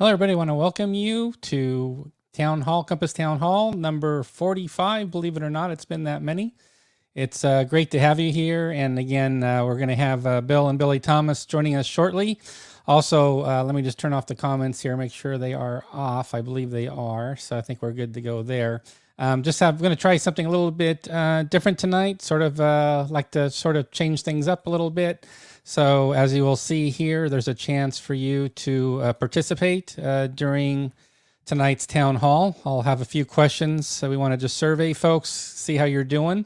Hello, everybody. I want to welcome you to Town Hall, Compass Town Hall, number 45. Believe it or not, it's been that many. It's great to have you here. And again, we're going to have Bill and Billy Thomas joining us shortly. Also, let me just turn off the comments here, make sure they are off. I believe they are. So I think we're good to go there. I'm going to try something a little bit different tonight, sort of like to sort of change things up a little bit. So as you will see here, there's a chance for you to participate during tonight's town hall. I'll have a few questions. So we want to just survey folks, see how you're doing.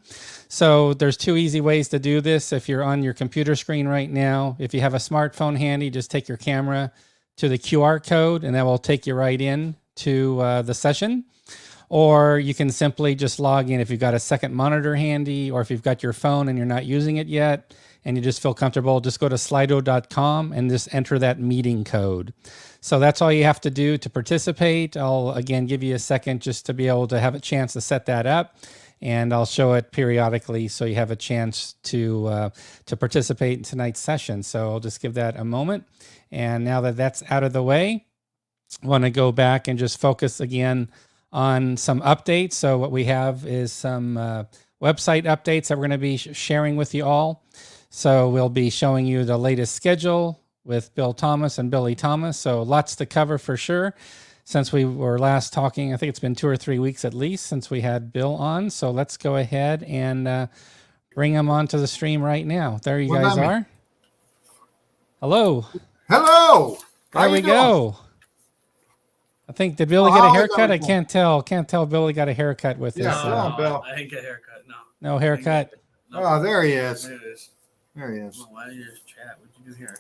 So there's two easy ways to do this. If you're on your computer screen right now, if you have a smartphone handy, just take your camera to the QR code and that will take you right in to the session. Or you can simply just log in if you've got a second monitor handy, or if you've got your phone and you're not using it yet and you just feel comfortable, just go to slido.com and just enter that meeting code. So that's all you have to do to participate. I'll again give you a second just to be able to have a chance to set that up, and I'll show it periodically so you have a chance to participate in tonight's session. So I'll just give that a moment. And now that that's out of the way, I want to go back and just focus again on some updates. So what we have is some website updates that we're going to be sharing with you all. So we'll be showing you the latest schedule with Bill Thomas and Billy Thomas. So lots to cover for sure. Since we were last talking, I think it's been 2 or 3 weeks at least since we had Bill on. So let's go ahead and bring him onto the stream right now. There you guys are. Hello. Hello. There we go. I think, did Billy get a haircut? I can't tell. Can't tell Billy got a haircut with this. Bill. I didn't get a haircut, no. No haircut? No. Oh, there he is. There it is. There he is. Well, why did you just chat? What did you do here?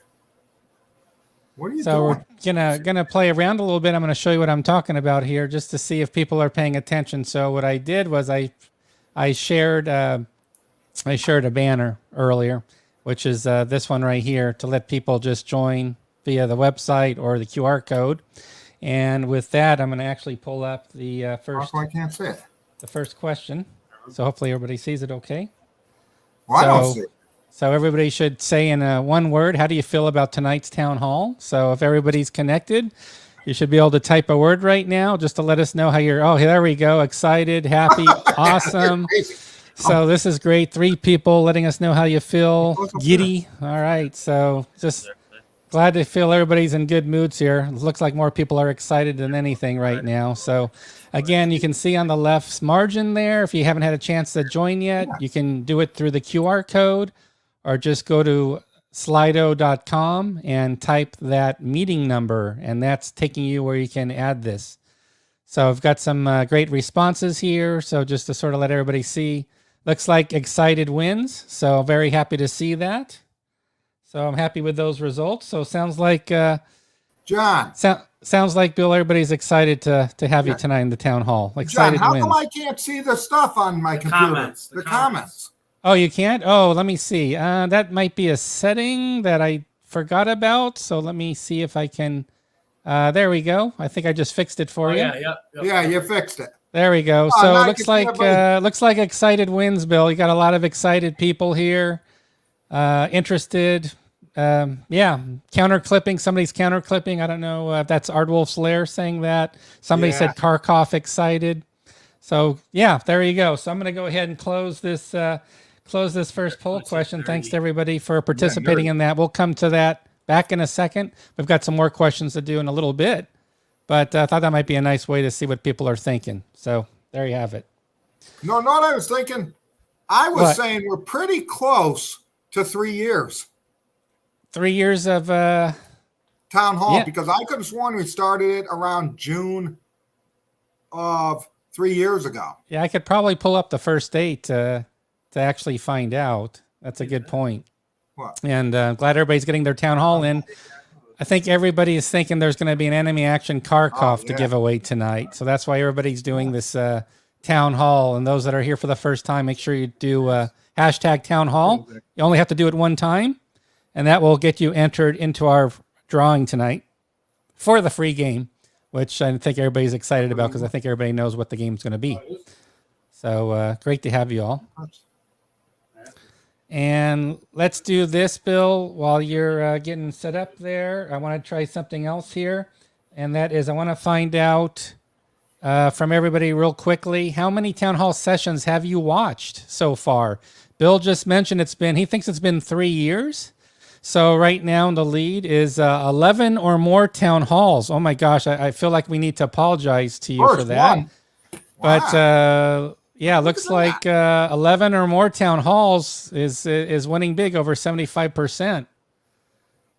What are you So doing? we're gonna play around a little bit. I'm gonna show you what I'm talking about here, just to see if people are paying attention. So what I did was I shared a banner earlier, which is this one right here, to let people just join via the website or the QR code. And with that, I'm going to actually pull up the first. I can't see it. The first question. So hopefully everybody sees it okay. Well, I don't see it. So everybody should say in one word, how do you feel about tonight's town hall? So if everybody's connected, you should be able to type a word right now just to let us know how you're. Oh, there we go. Excited, happy, awesome. So this is great. 3 people letting us know how you feel. Giddy. All right. So just glad to feel everybody's in good moods here. It looks like more people are excited than anything right now. So again, you can see on the left's margin there, if you haven't had a chance to join yet, you can do it through the QR code or just go to slido.com and type that meeting number, and that's taking you where you can add this. So I've got some great responses here. So just to sort of let everybody see, looks like excited wins. So very happy to see that. So I'm happy with those results. So sounds like John. Sounds like Bill, everybody's excited to have you tonight in the town hall. Excited John, how wins. come I can't see the stuff on my computer? The comments. Oh, you can't? Oh, let me see. That might be a setting that I forgot about. So let me see if I can. There we go. I think I just fixed it for you. Yeah, you fixed it. There we go. So it looks like excited wins, Bill. You got a lot of excited people here, interested. Counter clipping. Somebody's counter clipping. I don't know if that's Ardwolf's Lair saying that. Somebody said Karkoff excited. So yeah, there you go. So I'm going to go ahead and close this first poll question. Thanks to everybody for participating in that. We'll come to that back in a second. We've got some more questions to do in a little bit, but I thought that might be a nice way to see what people are thinking. So there you have it. No, not what I was thinking. I was saying we're pretty close to 3 years. 3 years of town hall, because I could have sworn we started it around June of 3 years ago. Yeah, I could probably pull up the first date to actually find out. That's a good point. What? And glad everybody's getting their town hall in. I think everybody is thinking there's going to be an enemy action Karkoff to give away tonight. So that's why everybody's doing this town hall. And those that are here for the first time, make sure you do hashtag town hall. You only have to do it one time, and that will get you entered into our drawing tonight for the free game, which I think everybody's excited about because I think everybody knows what the game's going to be. So great to have you all. And let's do this, Bill, while you're getting set up there. I want to try something else here. and that is I want to find out from everybody real quickly, how many town hall sessions have you watched so far? Bill just mentioned he thinks it's been 3 years. So right now the lead is 11 or more town halls. Oh my gosh, I feel like we need to apologize to you for that. One. But yeah, Look looks at like 11 or more town halls is winning big, over 75%.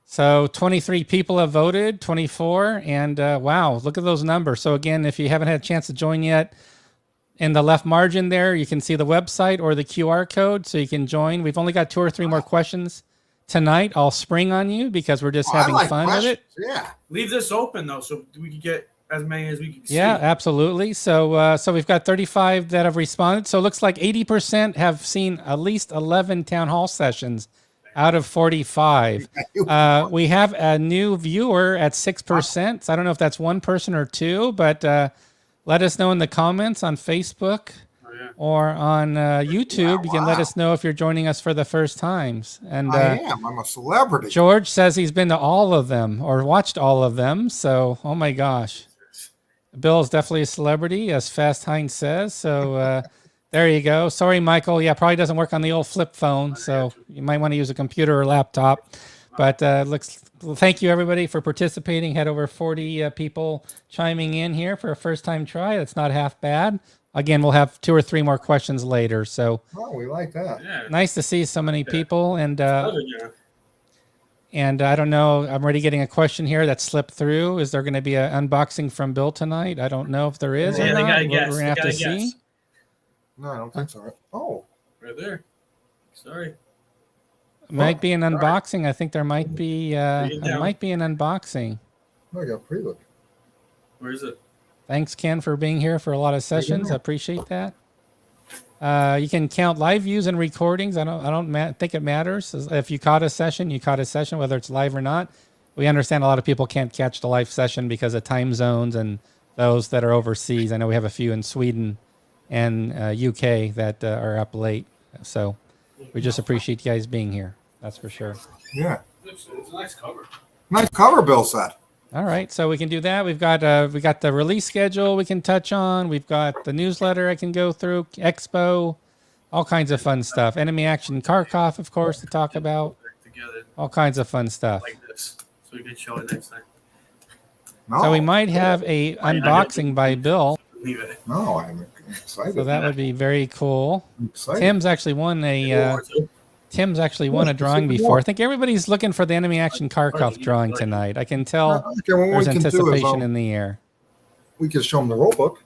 So 23 people have voted, 24, and wow, look at those numbers. So again, if you haven't had a chance to join yet, in the left margin there, you can see the website or the QR code, so you can join. We've only got 2 or 3 more questions tonight. I'll spring on you because we're just having fun with it. Yeah. Leave this open though, so we can get as many as we can see. Yeah, absolutely. So so we've got 35 that have responded. So it looks like 80% have seen at least 11 town hall sessions out of 45. We have a new viewer at 6%. So I don't know if that's one person or two, but let us know in the comments on Facebook or on YouTube. You can let us know if you're joining us for the first times. And I am. I'm a celebrity. George says he's been to all of them or watched all of them. So, oh my gosh. Bill is definitely a celebrity, as Fast Heinz says. So there you go. Sorry, Michael. Yeah, probably doesn't work on the old flip phone. So you might want to use a computer or laptop. But thank you, everybody, for participating. Had over 40 people chiming in here for a first-time try. That's not half bad. Again, we'll have 2 or 3 more questions later. So we like that. Yeah. nice to see so many people. And I don't know, I'm already getting a question here that slipped through. Is there going to be an unboxing from Bill tonight? I don't know if there is or not. We're going to have to see. No, I don't think so. Oh. Right there. Sorry. Might be an unboxing. I think there might be an unboxing. I got preload. Where is it? Thanks, Ken, for being here for a lot of sessions. I appreciate that. You can count live views and recordings. I don't think it matters. If you caught a session, you caught a session, whether it's live or not. We understand a lot of people can't catch the live session because of time zones and those that are overseas. I know we have a few in Sweden and UK that are up late. So we just appreciate you guys being here. That's for sure. Yeah. It's a nice cover. Nice cover, Bill said. All right, so we can do that. We got the release schedule we can touch on. We've got the newsletter I can go through, expo, all kinds of fun stuff. Enemy action Kharkov, of course, to talk about. All kinds of fun stuff. Like this, so we can show it next time. No. So we might have a unboxing by Bill. Leave it. No, I'm excited. So that would be very cool. I'm excited. Tim's actually won a drawing before. I think everybody's looking for the enemy action Kharkov drawing tonight. I can tell there's anticipation in the air. We can show them the rule book.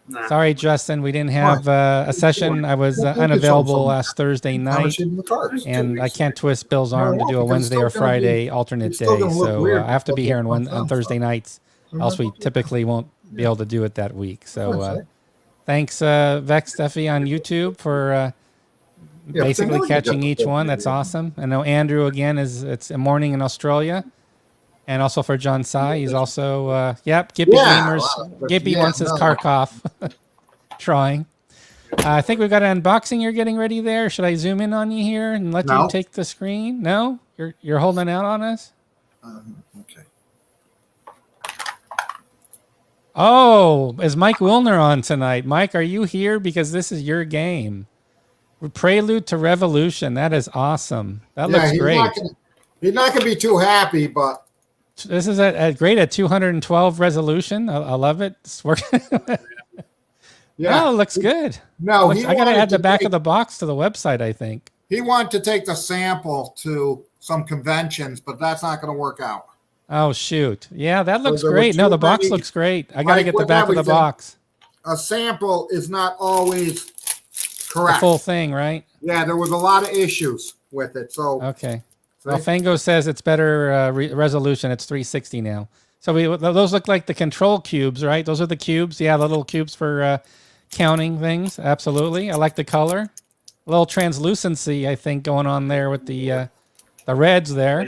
Nah. Sorry, Justin, we didn't have a session. I was unavailable last Thursday night, and I can't twist Bill's arm to do a Wednesday or Friday alternate day. So I have to be here on Thursday nights, else we typically won't be able to do it that week. So thanks, Vex Steffi on YouTube for basically catching each one. That's awesome. I know Andrew again it's a morning in Australia, and also for John Sai, he's also Gippy Gamers. Gippy wants his Kharkov drawing. I think we've got an unboxing you're getting ready there. Should I zoom in on you here and let you take the screen? No, you're holding out on us. Okay. Oh, is Mike Wilner on tonight? Mike, are you here because this is your game? Prelude to Revolution. That is awesome. That looks great. He's not going to be too happy, but this is great at 212 resolution. I love it. It's working. Yeah, it looks good. No, I got to add the back of the box to the website, I think. He wanted to take the sample to some conventions, but that's not going to work out. Oh, shoot. Yeah, that looks great. No, the box looks great. I got to get the back of the box. A sample is not always correct. The full thing, right? Yeah, there was a lot of issues with it. So okay. Well, Fango says it's better resolution. It's 360 now. So those look like the control cubes, right? Those are the cubes. Yeah, the little cubes for counting things. Absolutely. I like the color. A little translucency, I think, going on there with the reds there.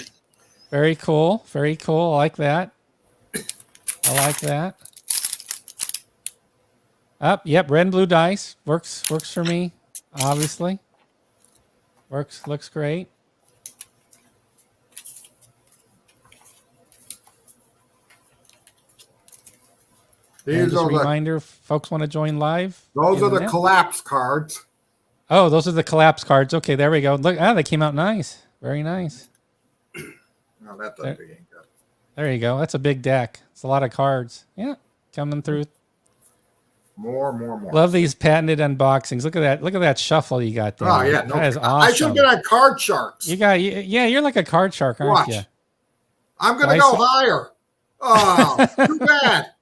Very cool. Very cool. I like that. I like that. Yep, red and blue dice. Works for me, obviously. Looks great. And just a reminder, if folks want to join live. Those are the collapse cards. Oh, those are the collapse cards. Okay, there we go. Look, they came out nice. Very nice. No, that doesn't be good. There you go. That's a big deck. It's a lot of cards. Yeah, coming through. More. Love these patented unboxings. Look at that. Look at that shuffle you got there. Oh yeah, that is awesome. I should get on Card Sharks. You're like a card shark, aren't you? I'm gonna go higher. Oh, too bad.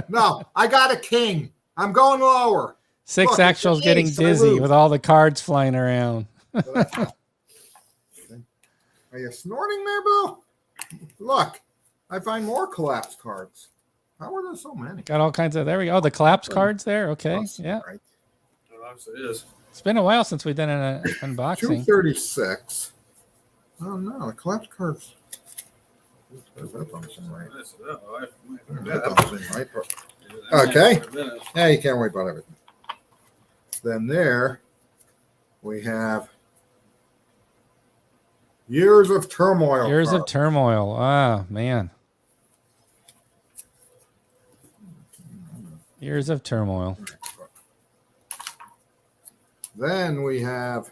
No, I got a king. I'm going lower. Six actuals getting dizzy with all the cards flying around. Are you snorting there, Bill? Look, I find more collapse cards. How are there so many? Got all kinds of, there we go. Oh, the collapse cards there. Okay. Awesome, yeah. Right. It is. It's been a while since we've done an unboxing. 236. Oh no, the collapse cards. Okay. Yeah, you can't worry about everything. Then there we have Years of Turmoil. Years of Turmoil. Ah, man. Years of Turmoil. Then we have.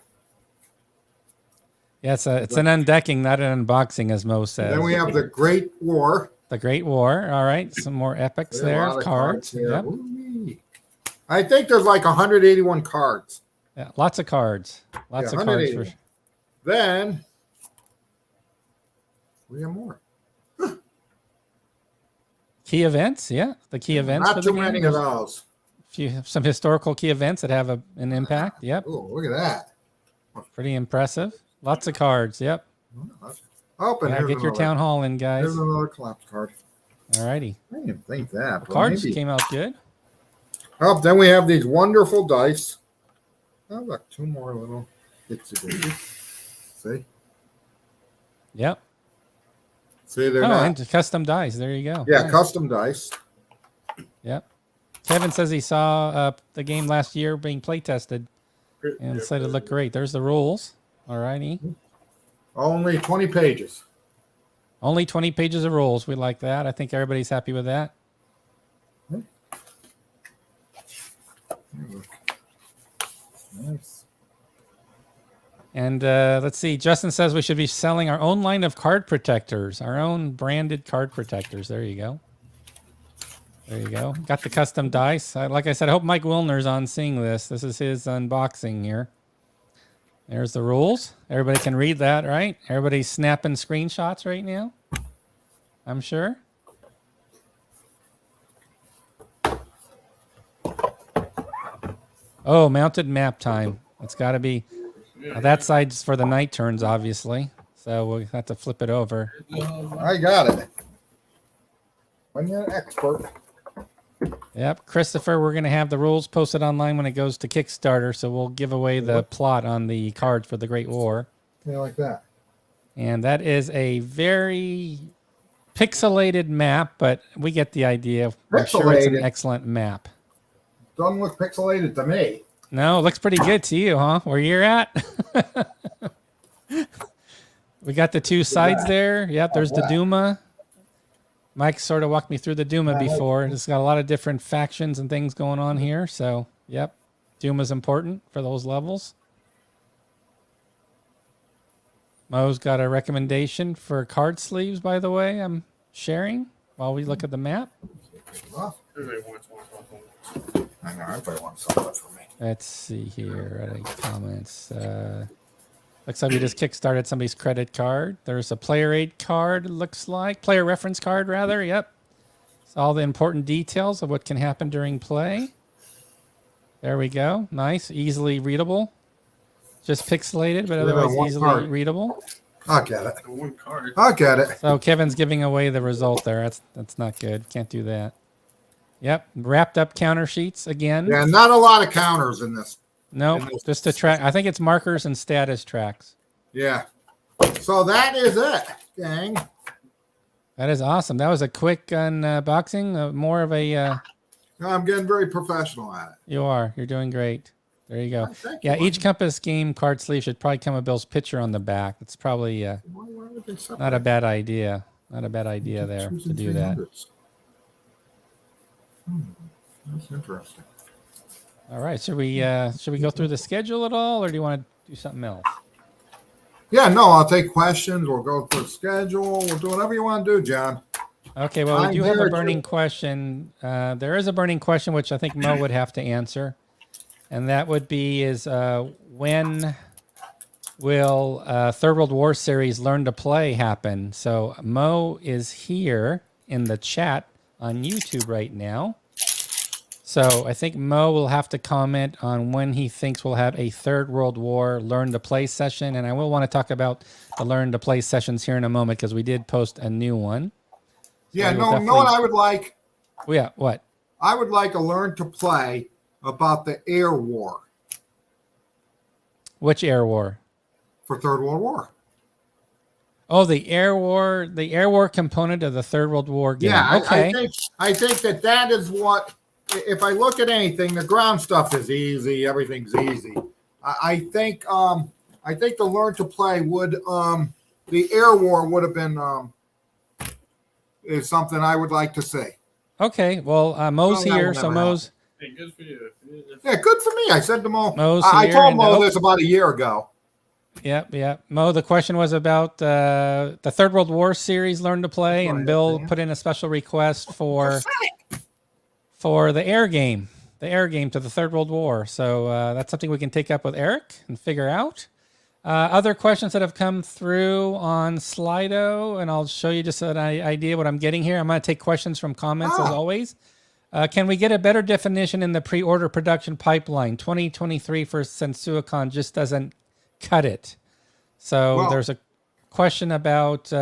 Yeah, it's an undecking, not an unboxing, as Mo says. Then we have the Great War. The Great War. All right, some more epics there of cards. Yep. I think there's like 181 cards. Yeah, lots of cards. Lots of cards. Then we have more. Key events, yeah. The key events. Not too many of those. Some historical key events that have an impact. Yep. Oh, look at that. Pretty impressive. Lots of cards. Yep. Oh, and get your town hall in, guys. Here's another collapse card. All righty. I didn't think that. Cards came out good. Oh, then we have these wonderful dice. Oh, look, two more little bits of it. See? Yep. See, they're not. And custom dice. There you go. Yeah, nice. Custom dice. Yep. Kevin says he saw the game last year being play tested and said it looked great. There's the rules. All righty. Only 20 pages. Only 20 pages of rules. We like that. I think everybody's happy with that. Nice. And let's see. Justin says we should be selling our own line of card protectors, our own branded card protectors. There you go. There you go. Got the custom dice. Like I said, I hope Mike Wilner's on seeing this. This is his unboxing here. There's the rules. Everybody can read that, right? Everybody's snapping screenshots right now, I'm sure. Oh, mounted map time. It's got to be. That side's for the night turns, obviously. So we'll have to flip it over. I got it. When you're an expert. Yep. Christopher, we're going to have the rules posted online when it goes to Kickstarter. So we'll give away the plot on the cards for the Great War. Yeah, like that. And that is a very pixelated map, but we get the idea. I'm sure it's an excellent map. Doesn't look pixelated to me. No, it looks pretty good to you, huh? Where you're at? We got the two sides there. Yep, there's the Duma. Mike sort of walked me through the Duma before. It's got a lot of different factions and things going on here. So, yep, Duma's important for those levels. Mo's got a recommendation for card sleeves, by the way, I'm sharing while we look at the map. I know, everybody wants something for me. Let's see here. Any comments? Looks like we just kickstarted somebody's credit card. There's a player aid card, looks like. Player reference card, rather. Yep. It's all the important details of what can happen during play. There we go. Nice. Easily readable. Just pixelated, but otherwise easily readable. I'll get it. One card. I'll get it. So Kevin's giving away the result there. That's not good. Can't do that. Yep. Wrapped up counter sheets again. Yeah, not a lot of counters in this. Nope. Just a track. I think it's markers and status tracks. Yeah. So that is it, gang. That is awesome. That was a quick unboxing. More of a. I'm getting very professional at it. You are. You're doing great. There you go. Yeah, each Compass game card sleeve should probably come with Bill's picture on the back. It's probably not a bad idea. Not a bad idea there to do that. That's interesting. All right. Should we go through the schedule at all, or do you want to do something else? Yeah, no, I'll take questions. We'll go through the schedule. We'll do whatever you want to do, John. Okay. Well, we I'm do have a here burning question. There is a burning question which I think Mo would have to answer, and that would be: when will Third World War series Learn to Play happen? So Mo is here in the chat on YouTube right now. So I think Mo will have to comment on when he thinks we'll have a Third World War Learn to Play session. And I will want to talk about the Learn to Play sessions here in a moment because we did post a new one. So yeah, no, what I would like? Oh, yeah, what? I would like a Learn to Play about the air war. Which air war? For Third World War. Oh, the air war component of the Third World War game. Yeah, okay. I think that is what. If I look at anything, the ground stuff is easy. Everything's easy. I think the Learn to Play would the air war would have been is something I would like to see. Okay. Well, Mo's here, so Mo's. Hey, good for you. Yeah, good for me. I said to Mo. Mo's I here told and- Mo this about a year ago. Yeah. Mo, the question was about the Third World War series Learn to Play, and Bill put in a special request for the air game to the Third World War. So that's something we can take up with Eric and figure out. Other questions that have come through on Slido, and I'll show you just an idea what I'm getting here. I'm going to take questions from comments as always. Can we get a better definition in the pre-order production pipeline? 2023 for Sensuicon just doesn't cut it. So there's a question about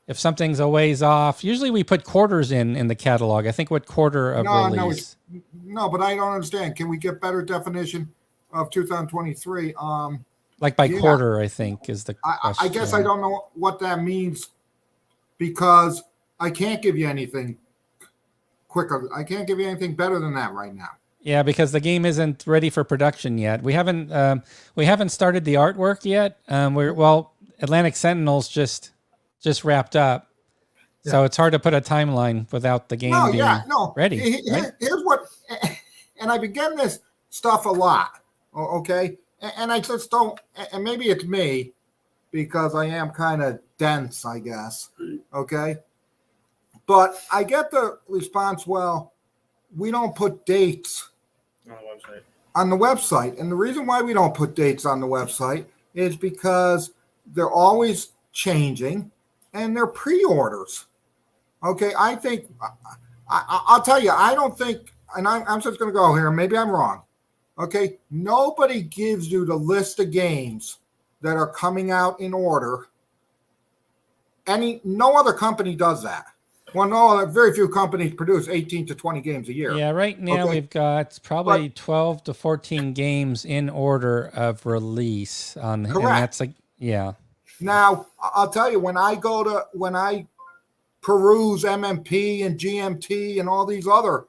if something's a ways off. Usually we put quarters in the catalog. I think what quarter of release. No, but I don't understand. Can we get better definition of 2023? Like by quarter, I think is the question. I guess I don't know what that means because I can't give you anything quicker. I can't give you anything better than that right now. Yeah, because the game isn't ready for production yet. We haven't started the artwork yet. Atlantic Sentinels just wrapped up, so it's hard to put a timeline without the game being ready. Here's what, and I begin this stuff a lot. Okay, and I just don't. And maybe it's me because I am kind of dense, I guess. Okay, but I get the response. Well, we don't put dates on the website. And the reason why we don't put dates on the website is because they're always changing and they're pre-orders. Okay, I think, I'll tell you, I don't think, and I'm just going to go here, maybe I'm wrong. Okay, nobody gives you the list of games that are coming out in order. No other company does that. Well, no, very few companies produce 18 to 20 games a year. Yeah, right now we've got probably 12 to 14 games in order of release on. Correct. And that's like, yeah. Now, I'll tell you, when I peruse MMP and GMT and all these other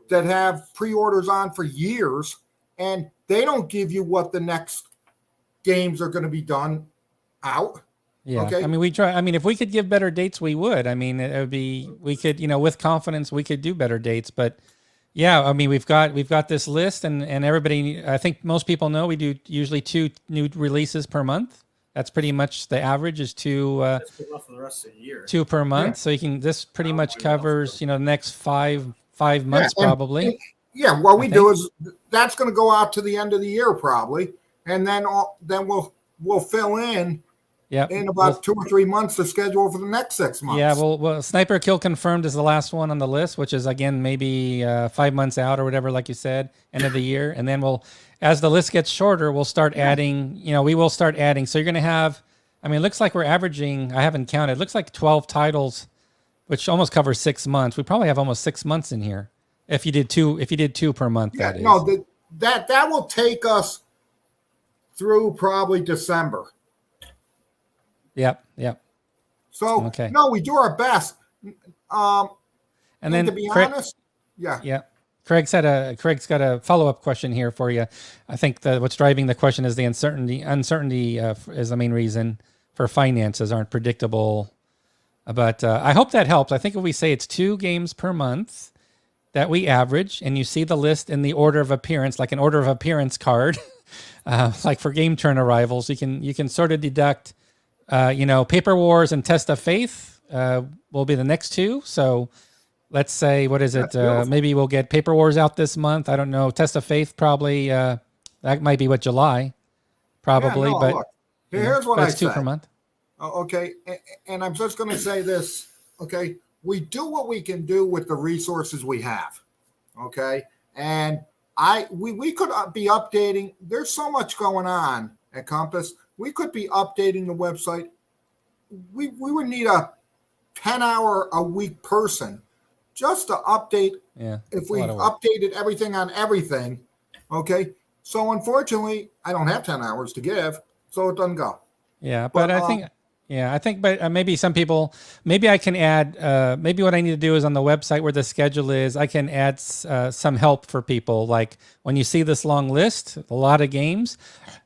that have pre-orders on for years, and they don't give you what the next games are going to be done out. Yeah. Okay. I mean, we try. I mean, if we could give better dates, we would. I mean, it would be. We could, with confidence, we could do better dates. But yeah, I mean, we've got this list, and everybody. I think most people know we do usually 2 new releases per month. That's pretty much the average is 2. That's good enough for the rest of the year. 2 per month. Yeah. So you can. This pretty much covers the next five months probably. Yeah. What we do is that's going to go out to the end of the year probably, and then we'll fill in. Yeah, in about 2 or 3 months to schedule for the next 6 months. Yeah, well, Sniper Kill Confirmed is the last one on the list, which is again maybe 5 months out or whatever, like you said, end of the year, and then as the list gets shorter, we'll start adding. We will start adding. So you're going to have. I mean, it looks like we're averaging. I haven't counted. It looks like 12 titles, which almost covers 6 months. We probably have almost 6 months in here if you did 2. If you did 2 per month, that is. No, that will take us through probably December. Yep. So no, we do our best. And then to be honest, yeah. Craig's got a follow-up question here for you. I think what's driving the question is the uncertainty. Uncertainty is the main reason for finances aren't predictable. But I hope that helps. I think if we say it's 2 games per month, that we average, and you see the list in the order of appearance, like an order of appearance card, like for game turn arrivals, you can sort of deduct, Paper Wars and Test of Faith will be the next two. So let's say, what is it? Maybe we'll get Paper Wars out this month. I don't know. Test of Faith probably, that might be July, probably. Yeah, no, but look, here's what I that's two say. per month. Okay, and I'm just going to say this. Okay, we do what we can do with the resources we have. Okay, and we could be updating. There's so much going on at Compass. We could be updating the website. We would need a 10-hour a week person just to update. Yeah, if we updated everything on everything. Okay, so unfortunately, I don't have 10 hours to give, so it doesn't go. Yeah, but but maybe some people, maybe I can add, maybe what I need to do is on the website where the schedule is, I can add some help for people. Like when you see this long list, a lot of games,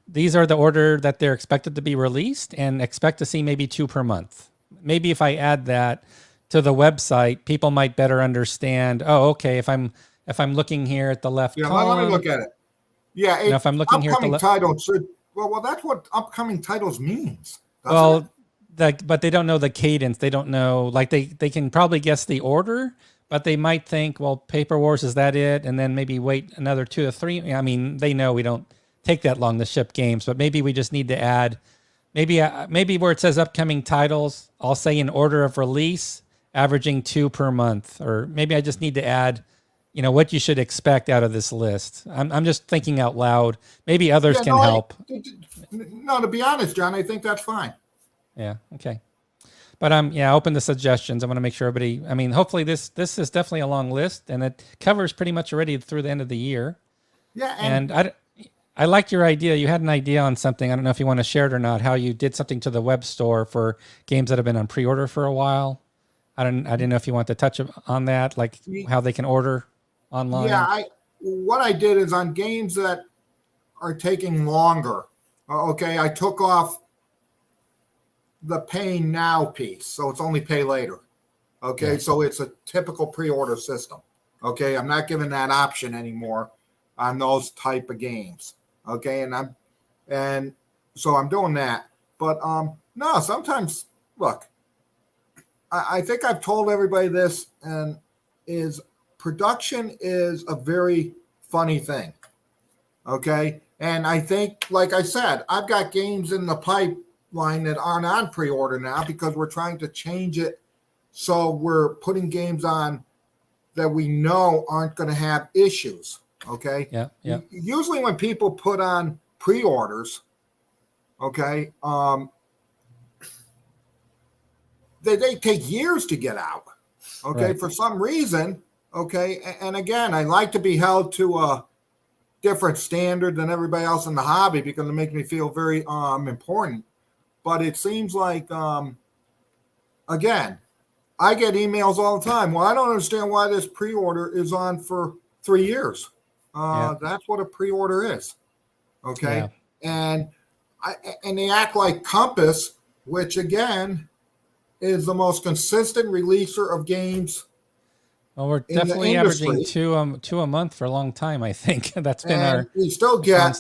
these are the order that they're expected to be released, and expect to see maybe 2 per month. Maybe if I add that to the website, people might better understand, oh, okay, if I'm looking here at the left column. Let me look at it. Yeah, if I'm looking here at the left, titles should, well, that's what upcoming titles means. Well, but they don't know the cadence. They don't know, like they can probably guess the order, but they might think, well, Paper Wars, is that it? And then maybe wait another 2 or 3. I mean, they know we don't take that long to ship games, but maybe we just need to add, maybe where it says upcoming titles, I'll say in order of release, averaging 2 per month, or maybe I just need to add, what you should expect out of this list. I'm just thinking out loud. Maybe others can help. No, to be honest, John, I think that's fine. Yeah. Okay. But open to suggestions. I want to make sure everybody, hopefully this is definitely a long list, and it covers pretty much already through the end of the year. Yeah. And I liked your idea. You had an idea on something. I don't know if you want to share it or not, how you did something to the web store for games that have been on pre-order for a while. I didn't know if you want to touch on that, like how they can order online. Yeah. What I did is on games that are taking longer. Okay. I took off the pay now piece, so it's only pay later. Okay. Yeah. So it's a typical pre-order system. Okay. I'm not giving that option anymore on those type of games. Okay. And so I'm doing that, but no, sometimes look, I think I've told everybody this, and production is a very funny thing. Okay. And I think, like I said, I've got games in the pipeline that aren't on pre-order now because we're trying to change it. So we're putting games on that we know aren't going to have issues. Okay. Yeah. Yeah. Usually when people put on pre-orders, okay, they take years to get out. Okay. Right. For some reason. Okay. And again, I like to be held to a different standard than everybody else in the hobby because it makes me feel very important. But it seems like, again, I get emails all the time. Well, I don't understand why this pre-order is on for 3 years. That's what a pre-order is. Okay. Yeah. And they act like Compass, which again is the most consistent releaser of games. Well, we're definitely averaging two a month for a long time, I think. That's been our. We still get,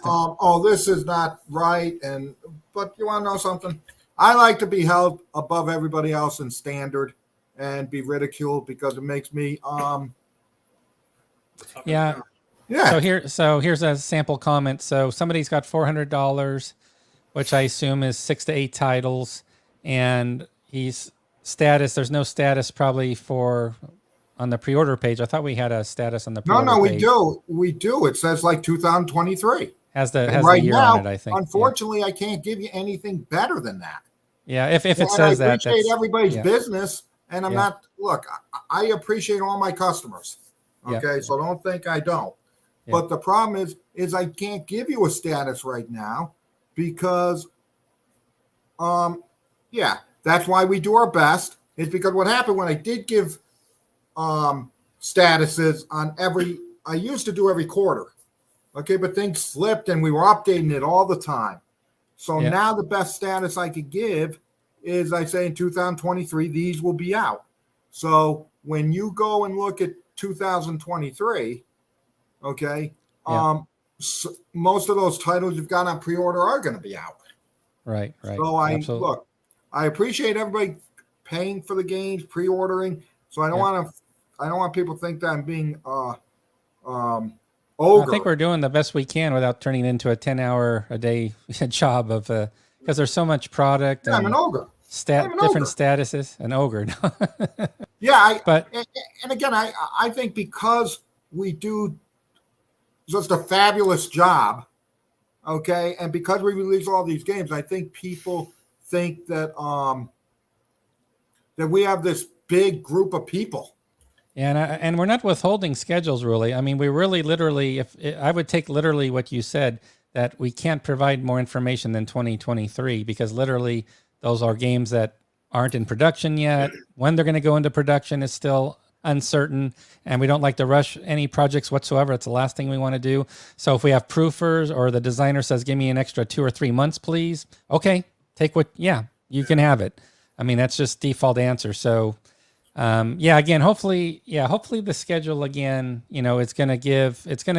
this is not right. But you want to know something? I like to be held above everybody else in standard and be ridiculed because it makes me. Yeah. So here's a sample comment. So somebody's got $400, which I assume is 6 to 8 titles, and he's status. There's no status probably on the pre-order page. I thought we had a status on the pre-order page. We do. It says like 2023. Has the year now, on it, I think. Unfortunately, I can't give you anything better than that. Yeah, if it says that. I appreciate everybody's business, and I'm not. Look, I appreciate all my customers. Okay, so don't think I don't. Yeah. But the problem is I can't give you a status right now because, that's why we do our best. It's because what happened when I did give statuses on I used to do every quarter. Okay, but things slipped and we were updating it all the time. So now the best status I could give is I say in 2023, these will be out. So when you go and look at 2023, okay, Yeah. most of those titles you've got on pre-order are going to be out. Right. So Absolutely. I appreciate everybody paying for the games, pre-ordering. So I don't want people to think that I'm being I think ogre. we're doing the best we can without turning it into a 10-hour a day job of because there's so much product Yeah, I'm an and ogre. I'm an different ogre. statuses. An ogre. Yeah, But and again, I think because we do just a fabulous job, okay, and because we release all these games, I think people think that that we have this big group of people. and we're not withholding schedules really. I mean, we really literally, if I would take literally what you said, that we can't provide more information than 2023 because literally those are games that aren't in production yet. When they're going to go into production is still uncertain, and we don't like to rush any projects whatsoever. It's the last thing we want to do. So if we have proofers or the designer says, give me an extra 2 or 3 months, please. Okay, take what, yeah, you can have it. I mean, that's just default answer. So again, hopefully the schedule again, it's going to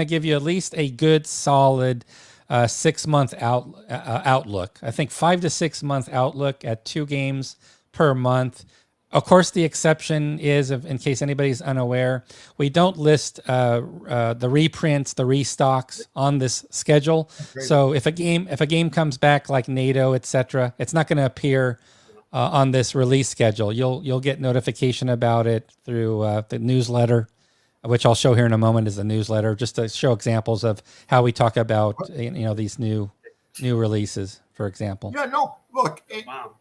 give you at least a good solid 6-month outlook. I think 5 to 6 month outlook at 2 games per month. Of course, the exception is, in case anybody's unaware, we don't list the reprints, the restocks on this schedule. So if a game comes back like NATO, etc., it's not going to appear on this release schedule. You'll get notification about it through the newsletter, which I'll show here in a moment is the newsletter, just to show examples of how we talk about these new releases, for example. Yeah, no, look, Wow.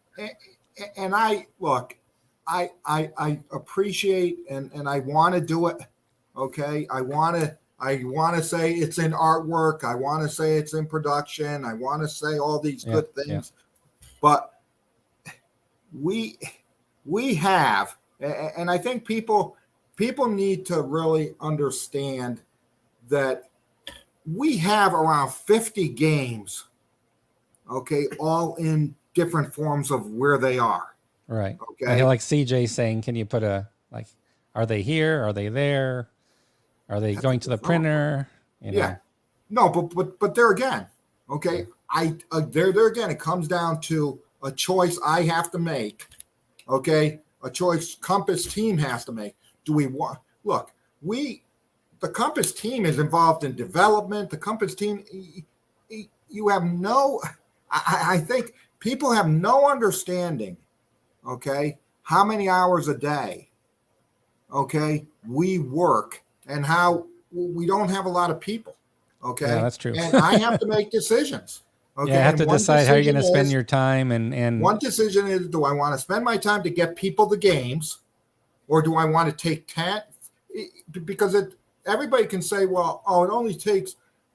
and I appreciate and I want to do it. Okay, I want to say it's in artwork. I want to say it's in production. I want to say all these good things, but we have, and I think people need to really understand that we have around 50 games, okay, all in different forms of where they are. Right. Okay. Like CJ saying, can you put are they here? Are they there? Are they going to the printer? Yeah. No, but there again, okay. There again, it comes down to a choice I have to make. Okay. A choice Compass team has to make. Do we want, look, the Compass team is involved in development. The Compass team, you have I think people have no understanding, okay, how many hours a day, okay, we work and how we don't have a lot of people, okay? Yeah, that's true. And I have to make decisions, okay? Yeah, I have to decide how you're going to spend your time. And one decision is, do I want to spend my time to get people the games, or do I want to take 10? Because everybody can say, well,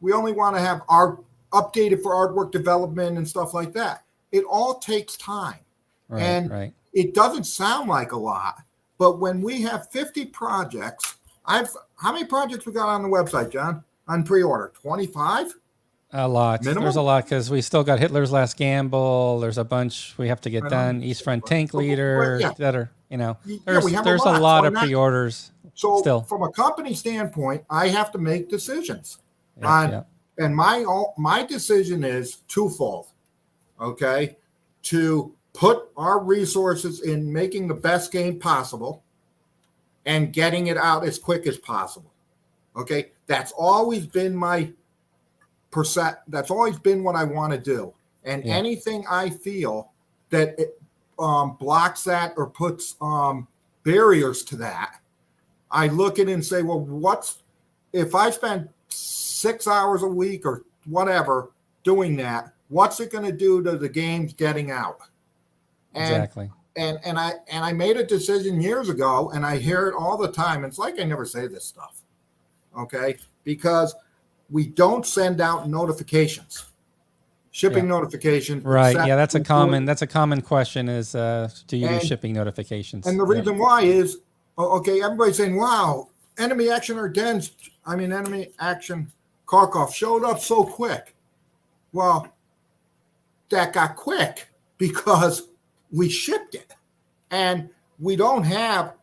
we only want to have art updated for artwork development and stuff like that. It all takes time. Right. It doesn't sound like a lot, but when we have 50 projects, how many projects we got on the website, John, on pre-order? 25? A lot. Minimum? There's a lot because we still got Hitler's Last Gamble. There's a bunch we have to get done. East Front Tank Leader that are, there's a lot of pre-orders. So still. From a company standpoint, I have to make decisions. And my decision is twofold, okay? To put our resources in making the best game possible and getting it out as quick as possible, okay? That's always been that's always been what I want to do. And anything I feel that it blocks that or puts barriers to that, I look at it and say, well, if I spend 6 hours a week or whatever doing that, what's it going to do to the games getting out? Exactly. And I made a decision years ago, and I hear it all the time. It's like I never say this stuff, okay? Because we don't send out notifications, shipping notifications. Right. Yeah, that's a common question is, do you do shipping notifications? And the reason why is, okay, everybody's saying, wow, enemy action Kharkov showed up so quick. Well, that got quick because we shipped it. And we don't have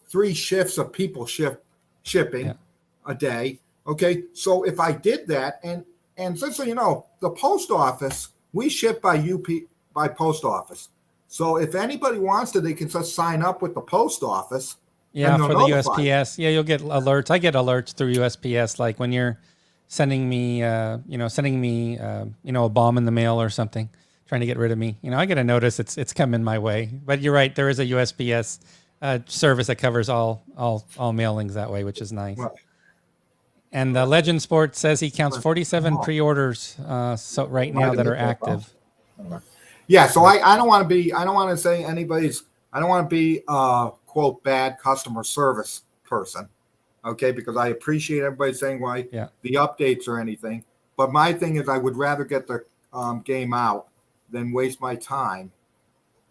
3 shifts of people ship shipping a day. Okay, so if I did that, and just so you know, the post office, we ship by post office. So if anybody wants to, they can just sign up with the post office. Yeah, and they'll for the notify you. USPS. Yeah, you'll get alerts. I get alerts through USPS, like when you're sending me, a bomb in the mail or something, trying to get rid of me. I get a notice it's coming my way. But you're right, there is a USPS service that covers all mailings that way, which is nice. Right. And Legend Sports says he counts 47 pre-orders right now that are active. Yeah, so I don't want to say anybody's, I don't want to be quote bad customer service person, okay? Because I appreciate everybody saying the updates or anything, but my thing is I would rather get the game out than waste my time,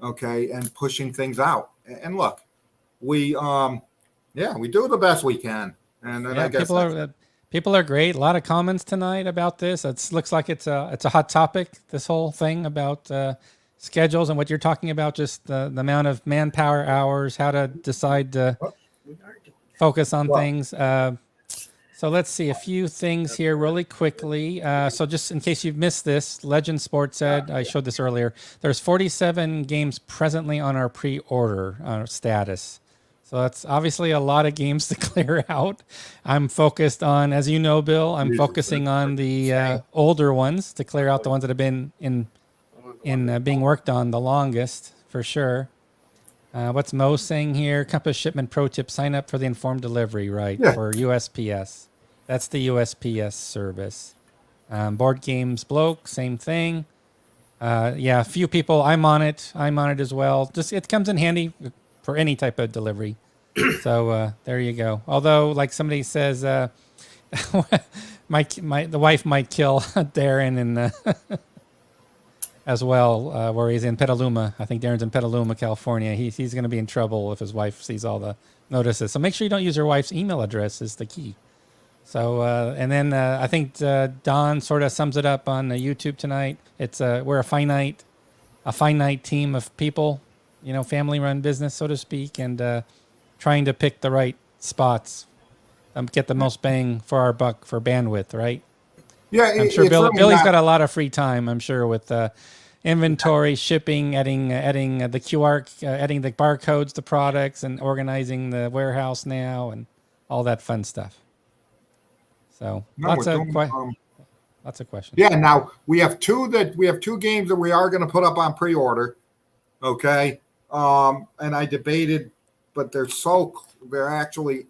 okay, and pushing things out. And look, we do the best we can, and I guess people are great. A lot of comments tonight about this. It looks like it's a hot topic. This whole thing about schedules and what you're talking about, just the amount of manpower hours, how to decide to focus on things. So let's see a few things here really quickly. So just in case you've missed this, Legend Sports said, I showed this earlier, there's 47 games presently on our pre-order status. So that's obviously a lot of games to clear out. I'm focused on, as you know, Bill, I'm focusing on the older ones to clear out the ones that have been in being worked on the longest, for sure. What's Mo saying here? Compass Shipment Pro Tip, sign up for the informed delivery, right? Yeah. For USPS. That's the USPS service. Board Games Bloke, same thing. A few people. I'm on it as well. Just it comes in handy for any type of delivery. So there you go. Although, like somebody says, the wife might kill Darren and as well, where he's in Petaluma. I think Darren's in Petaluma, California. He's going to be in trouble if his wife sees all the notices. So make sure you don't use your wife's email address is the key. So and then I think Don sort of sums it up on YouTube tonight. It's we're a finite team of people, family-run business, so to speak, and trying to pick the right spots, get the most bang for our buck for bandwidth, right? Yeah, I'm sure Billy's got a lot of free time. I'm sure with inventory, shipping, adding the QR, adding the barcodes to products, and organizing the warehouse now, and all that fun stuff. So lots of questions. Yeah, now we have two games that we are going to put up on pre-order. Okay, and I debated, but they're actually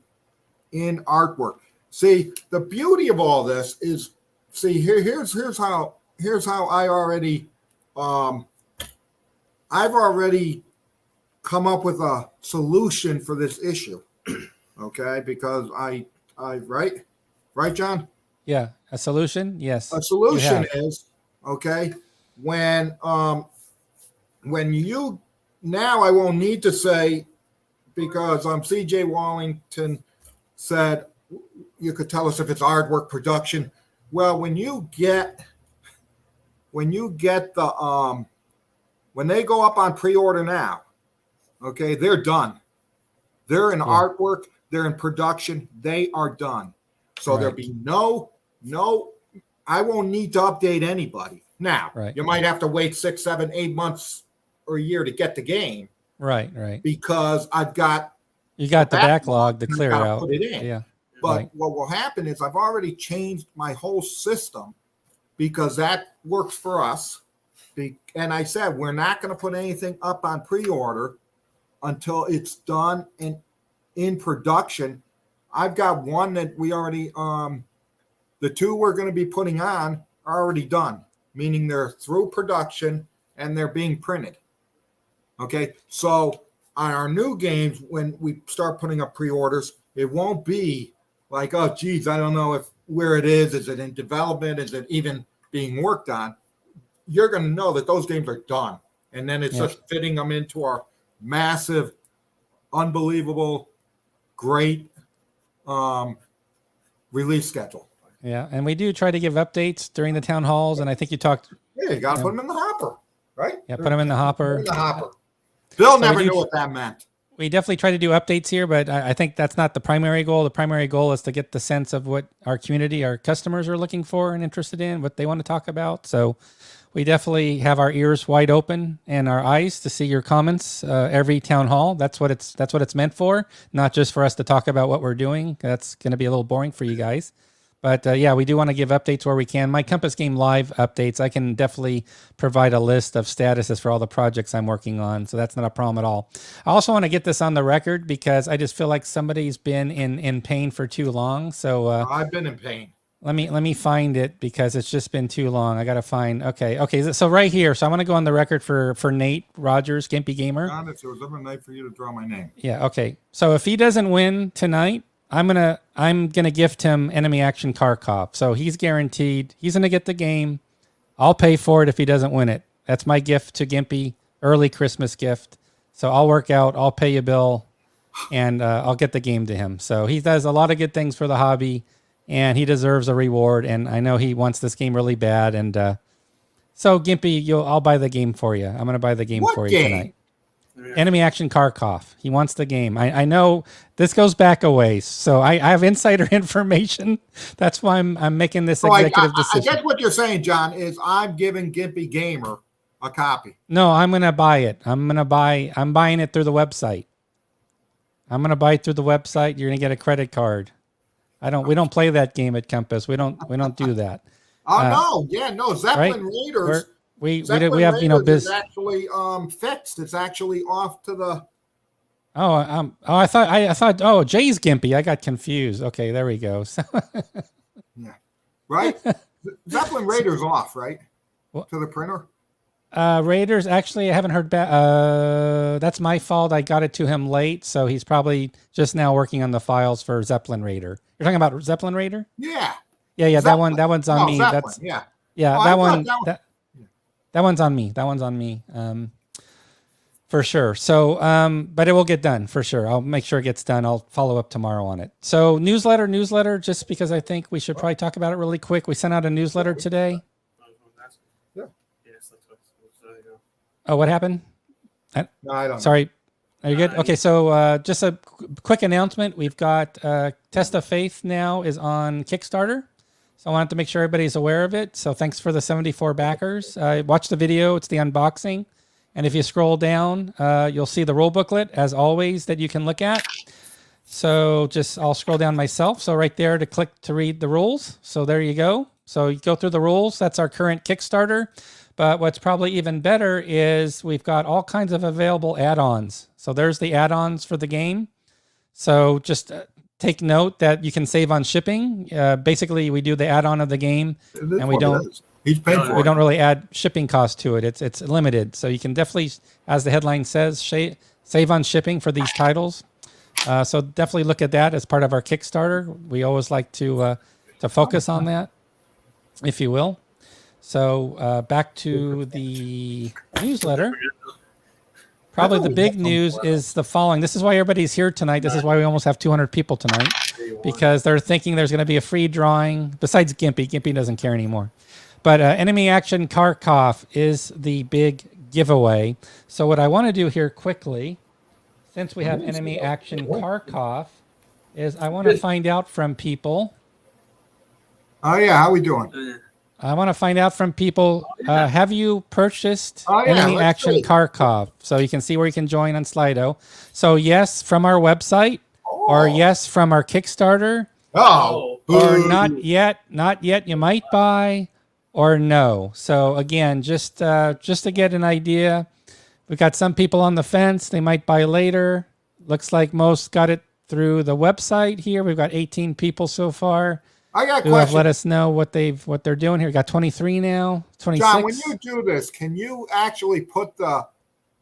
in artwork. See, the beauty of all this is. See, here's how I already I've already come up with a solution for this issue. Okay, because I right, John? Yeah, a solution? Yes. A solution is okay when you now I won't need to say because CJ Wallington said you could tell us if it's artwork production. Well, when you get the when they go up on pre-order now, okay, they're done. They're in artwork, they're in production, they are done. So there'll be no I won't need to update anybody. Now, you might have to wait 6, 7, 8 months or a year to get the game. Right. Because I've got the backlog to clear out. Put it in. Yeah. But what will happen is I've already changed my whole system because that works for us. And I said, we're not going to put anything up on pre-order until it's done and in production. I've got one that we already, the two we're going to be putting on are already done, meaning they're through production and they're being printed. Okay. So on our new games, when we start putting up pre-orders, it won't be like, oh, geez, I don't know where it is. Is it in development? Is it even being worked on? You're going to know that those games are done. And then it's just fitting them into our massive, unbelievable, great release schedule. Yeah, and we do try to give updates during the town halls. And I think you talked. Yeah, you got to put them in the hopper, right? Yeah, put them in the hopper. Bill never knew what that meant. we definitely try to do updates here, but I think that's not the primary goal. The primary goal is to get the sense of what our community, our customers are looking for and interested in, what they want to talk about. So we definitely have our ears wide open and our eyes to see your comments every town hall. That's what it's meant for, not just for us to talk about what we're doing. That's going to be a little boring for you guys. But yeah, we do want to give updates where we can. My Compass Game Live updates, I can definitely provide a list of statuses for all the projects I'm working on. So that's not a problem at all. I also want to get this on the record because I just feel like somebody's been in pain for too long. So I've been in pain. let me find it because it's just been too long. I got to find. Okay. So right here. So I want to go on the record for Nate Rogers, Gimpy Gamer. John, if there was ever a night for you to draw my name. Yeah. Okay. So if he doesn't win tonight, I'm gonna gift him Enemy Action Kharkov. So he's guaranteed. He's gonna get the game. I'll pay for it if he doesn't win it. That's my gift to Gimpy, early Christmas gift. So I'll work out. I'll pay you bill, and I'll get the game to him. So he does a lot of good things for the hobby, and he deserves a reward. And I know he wants this game really bad. And so Gimpy, I'll buy the game for you. I'm gonna buy the game for you tonight. Enemy Action Kharkov. He wants the game. I know this goes back a ways, so I have insider information. That's why I'm making this executive decision. I get what you're saying, John. Is I'm giving Gimpy Gamer a copy. No, I'm gonna buy it. I'm buying it through the website. I'm gonna buy it through the website. You're gonna get a credit card. We don't play that game at Compass. We don't do that. Oh no, Zeppelin right? Raiders. We have It's actually fixed. It's actually off to the. I thought Jay's Gimpy. I got confused. Okay, there we go. Yeah, right. Zeppelin Raiders off, right? To the printer. Raiders. Actually, I haven't heard back. That's my fault. I got it to him late, so he's probably just now working on the files for Zeppelin Raider. You're talking about Zeppelin Raider? Yeah. Yeah. Zeppelin. That one's on me. Zeppelin, That's yeah. Yeah, that one's on me. That one's on me. For sure. So, but it will get done for sure. I'll make sure it gets done. I'll follow up tomorrow on it. So newsletter, just because I think we should probably talk about it really quick. We sent out a newsletter today. Yeah. Oh, what happened? No, I don't. Sorry. Are you good? Okay. So, just a quick announcement. We've got, Test of Faith now is on Kickstarter. So I wanted to make sure everybody's aware of it. So thanks for the 74 backers. Watch the video. It's the unboxing. And if you scroll down, you'll see the rule booklet, as always, that you can look at. So I'll scroll down myself. So right there to click to read the rules. So there you go. So you go through the rules. That's our current Kickstarter. But what's probably even better is we've got all kinds of available add-ons. So there's the add-ons for the game. So just take note that you can save on shipping. Basically, we do the add-on of the game, and we don't really add shipping cost to it. It's limited, so you can definitely, as the headline says, save on shipping for these titles. So definitely look at that as part of our Kickstarter. We always like to focus on that, if you will. So back to the newsletter. Probably the big news is the following. This is why everybody's here tonight. This is why we almost have 200 people tonight, because they're thinking there's going to be a free drawing. Besides Gimpy. Gimpy doesn't care anymore. But Enemy Action Kharkov is the big giveaway. So what I want to do here quickly, since we have Enemy Action Kharkov, is I want to find out from people. Oh, yeah. How we doing? I want to find out from people, have you purchased Enemy Action Kharkov? So you can see where you can join on Slido. So yes, from our website, or yes, from our Kickstarter, or not yet, you might buy, or no. So again, just to get an idea, we've got some people on the fence. They might buy later. Looks like most got it through the website here. We've got 18 people so far. I got who have let us know what they're doing here. We got 23 now, 26. John, when you do this, can you actually put the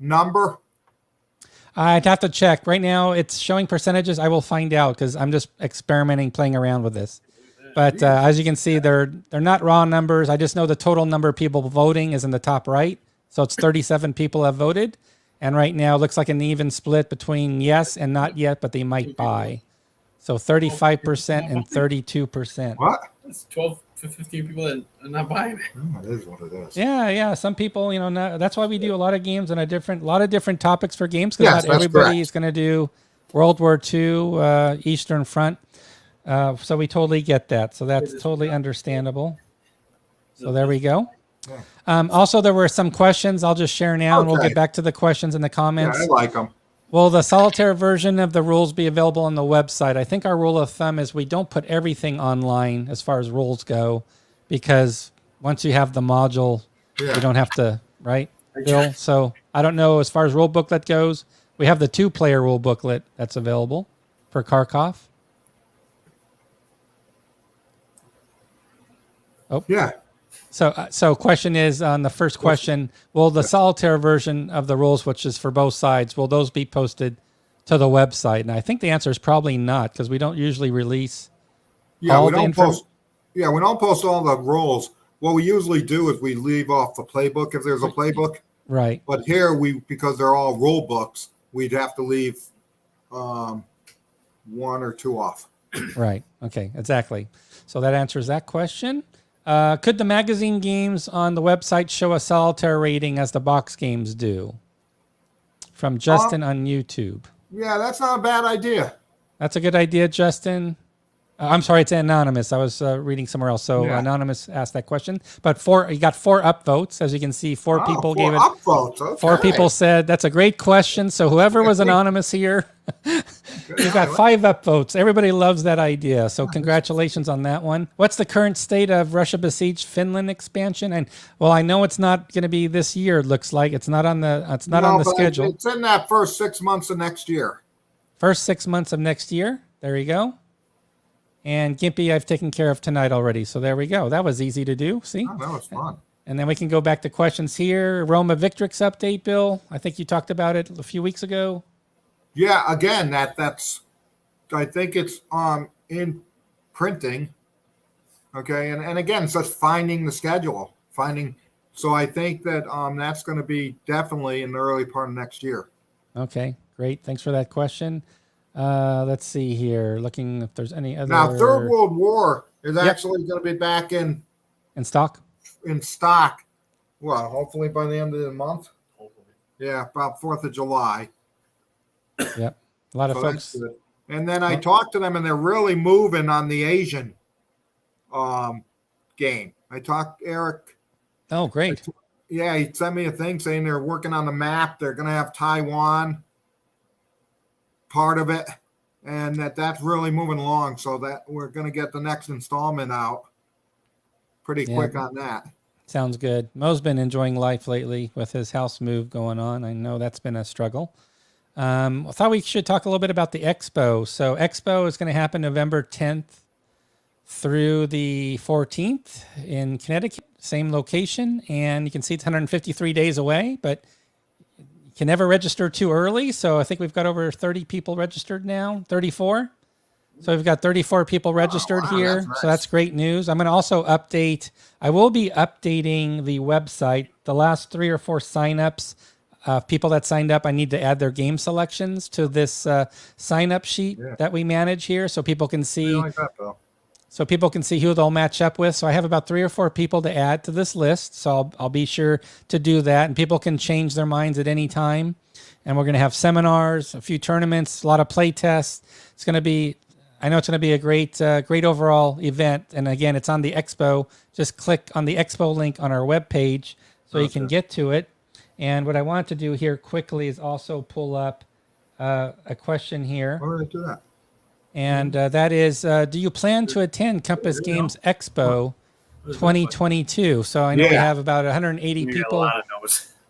number? I'd have to check. Right now, it's showing percentages. I will find out because I'm just experimenting, playing around with this. But as you can see, they're not raw numbers. I just know the total number of people voting is in the top right. So it's 37 people have voted. And right now, it looks like an even split between yes and not yet, but they might buy. So 35% and 32%. What? That's 12, 15 people that are not buying it. Oh, it is what it is. Yeah. Some people, that's why we do a lot of games and a lot of different topics for games, because Yes, not that's everybody correct. is going to do World War II, Eastern Front. So we totally get that. So that's totally understandable. So there we go. Yeah. Also, there were some questions. I'll just share now, and we'll Okay. get back to the questions in the Yeah, comments. I like them. Will the solitaire version of the rules be available on the website? I think our rule of thumb is we don't put everything online as far as rules go, because once you have the module, Yeah. you don't have to, right, Bill? So I don't know as far as rule booklet goes. We have the 2-player rule booklet that's available for Kharkov. Yeah. So question is on the first question, will the solitaire version of the rules, which is for both sides, will those be posted to the website? And I think the answer is probably not, because we don't usually release Yeah, all we the don't info. post. Yeah, we don't post all the roles. What we usually do is we leave off the playbook if there's a playbook. Right. But here because they're all rule books, we'd have to leave 1 or 2 off. Right. Okay. Exactly. So that answers that question. Could the magazine games on the website show a solitaire rating as the box games do? From Justin on YouTube. Yeah, that's not a bad idea. That's a good idea, Justin. I'm sorry, it's anonymous. I was reading somewhere else. So Yeah. anonymous asked that question. But you got 4 upvotes, as you can see. 4 people 4 gave it. upvotes. Okay. 4 people said that's a great question. So whoever was anonymous here, you got 5 upvotes. Everybody loves that idea. So congratulations on that one. What's the current state of Russia besieged Finland expansion? And well, I know it's not going to be this year. It looks like it's not on the but schedule. It's in that first 6 months of next year. First 6 months of next year. There you go. And Gimpy, I've taken care of tonight already. So there we go. That was easy to do. See? Oh, that was fun. And then we can go back to questions here. Roma Victrix update, Bill. I think you talked about it a few weeks ago. Yeah, again, that's I think it's in printing. Okay, and again, it's just finding the schedule, so I think that that's going to be definitely in the early part of next year. Okay, great. Thanks for that question. Let's see here. Looking if there's any other. Now, Third World War is actually going to be back in stock. Well, hopefully by the end of the month. Yeah, about 4th of July. Yep, a lot of So folks. that's good. And then I talked to them, and they're really moving on the Asian game. I talked to Eric. Oh, great. Yeah, he sent me a thing saying they're working on the map. They're going to have Taiwan part of it, and that's really moving along, so that we're going to get the next installment out pretty quick on that. Sounds good. Mo's been enjoying life lately with his house move going on. I know that's been a struggle. I thought we should talk a little bit about the expo. So expo is going to happen November 10th through the 14th in Connecticut, same location. And you can see it's 153 days away, but you can never register too early. So I think we've got over 30 people registered now, 34. So we've got 34 people registered here. That's nice. So that's great news. I'm going to also I will be updating the website. The last 3 or 4 signups, people that signed up, I need to add their game selections to this sign up sheet that we manage here, so people can see. Like that, though. So people can see who they'll match up with. So I have about 3 or 4 people to add to this list. So I'll be sure to do that, and people can change their minds at any time. And we're going to have seminars, a few tournaments, a lot of play tests. It's going to be. I know it's going to be a great overall event. And again, it's on the expo. Just click on the expo link on our webpage so you can get to it. And what I want to do here quickly is also pull up a question here. Why did I do that? And that is, do you plan to attend Compass Games Expo 2022? So I know we have about 180 people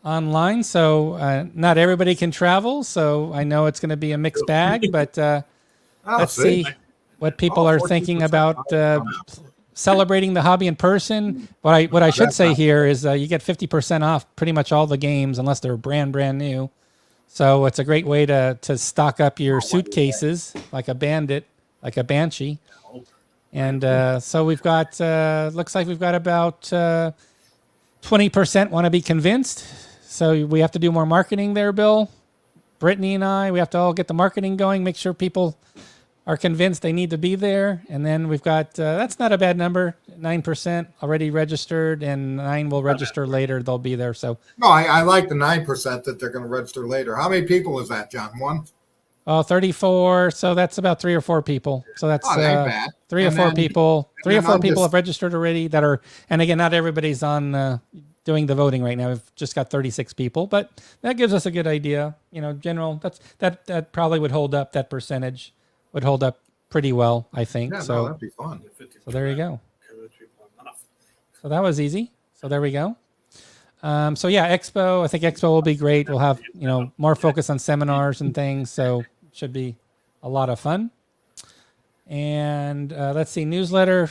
online. So not everybody can travel. So I know it's going to be a mixed bag, but let's see what people are thinking about celebrating the hobby in person. What I should say here is you get 50% off pretty much all the games unless they're brand new. So it's a great way to stock up your suitcases like a bandit, like a banshee. And so we've got, looks like we've got about 20% want to be convinced. So we have to do more marketing there, Bill. Brittany and I, we have to all get the marketing going, make sure people are convinced they need to be there. And then we've got, that's not a bad number, 9% already registered, and 9 will register later. They'll be there. So, No, I like the 9% that they're going to register later. How many people is that, John? One? 34. So that's about 3 or 4 people. So that's Oh, that ain't bad. 3 or And 4 then- people. 3 or then 4 I'm people just- have registered already that are, and again, not everybody's on doing the voting right now. We've just got 36 people, but that gives us a good idea. General, that probably would hold up. That percentage would hold up pretty well, I think. Yeah, so, no, that'd be fun. so there you go. Enough. So that was easy. So there we go. So yeah, Expo. I think Expo will be great. We'll have more focus on seminars and things. So it should be a lot of fun. And let's see, newsletter.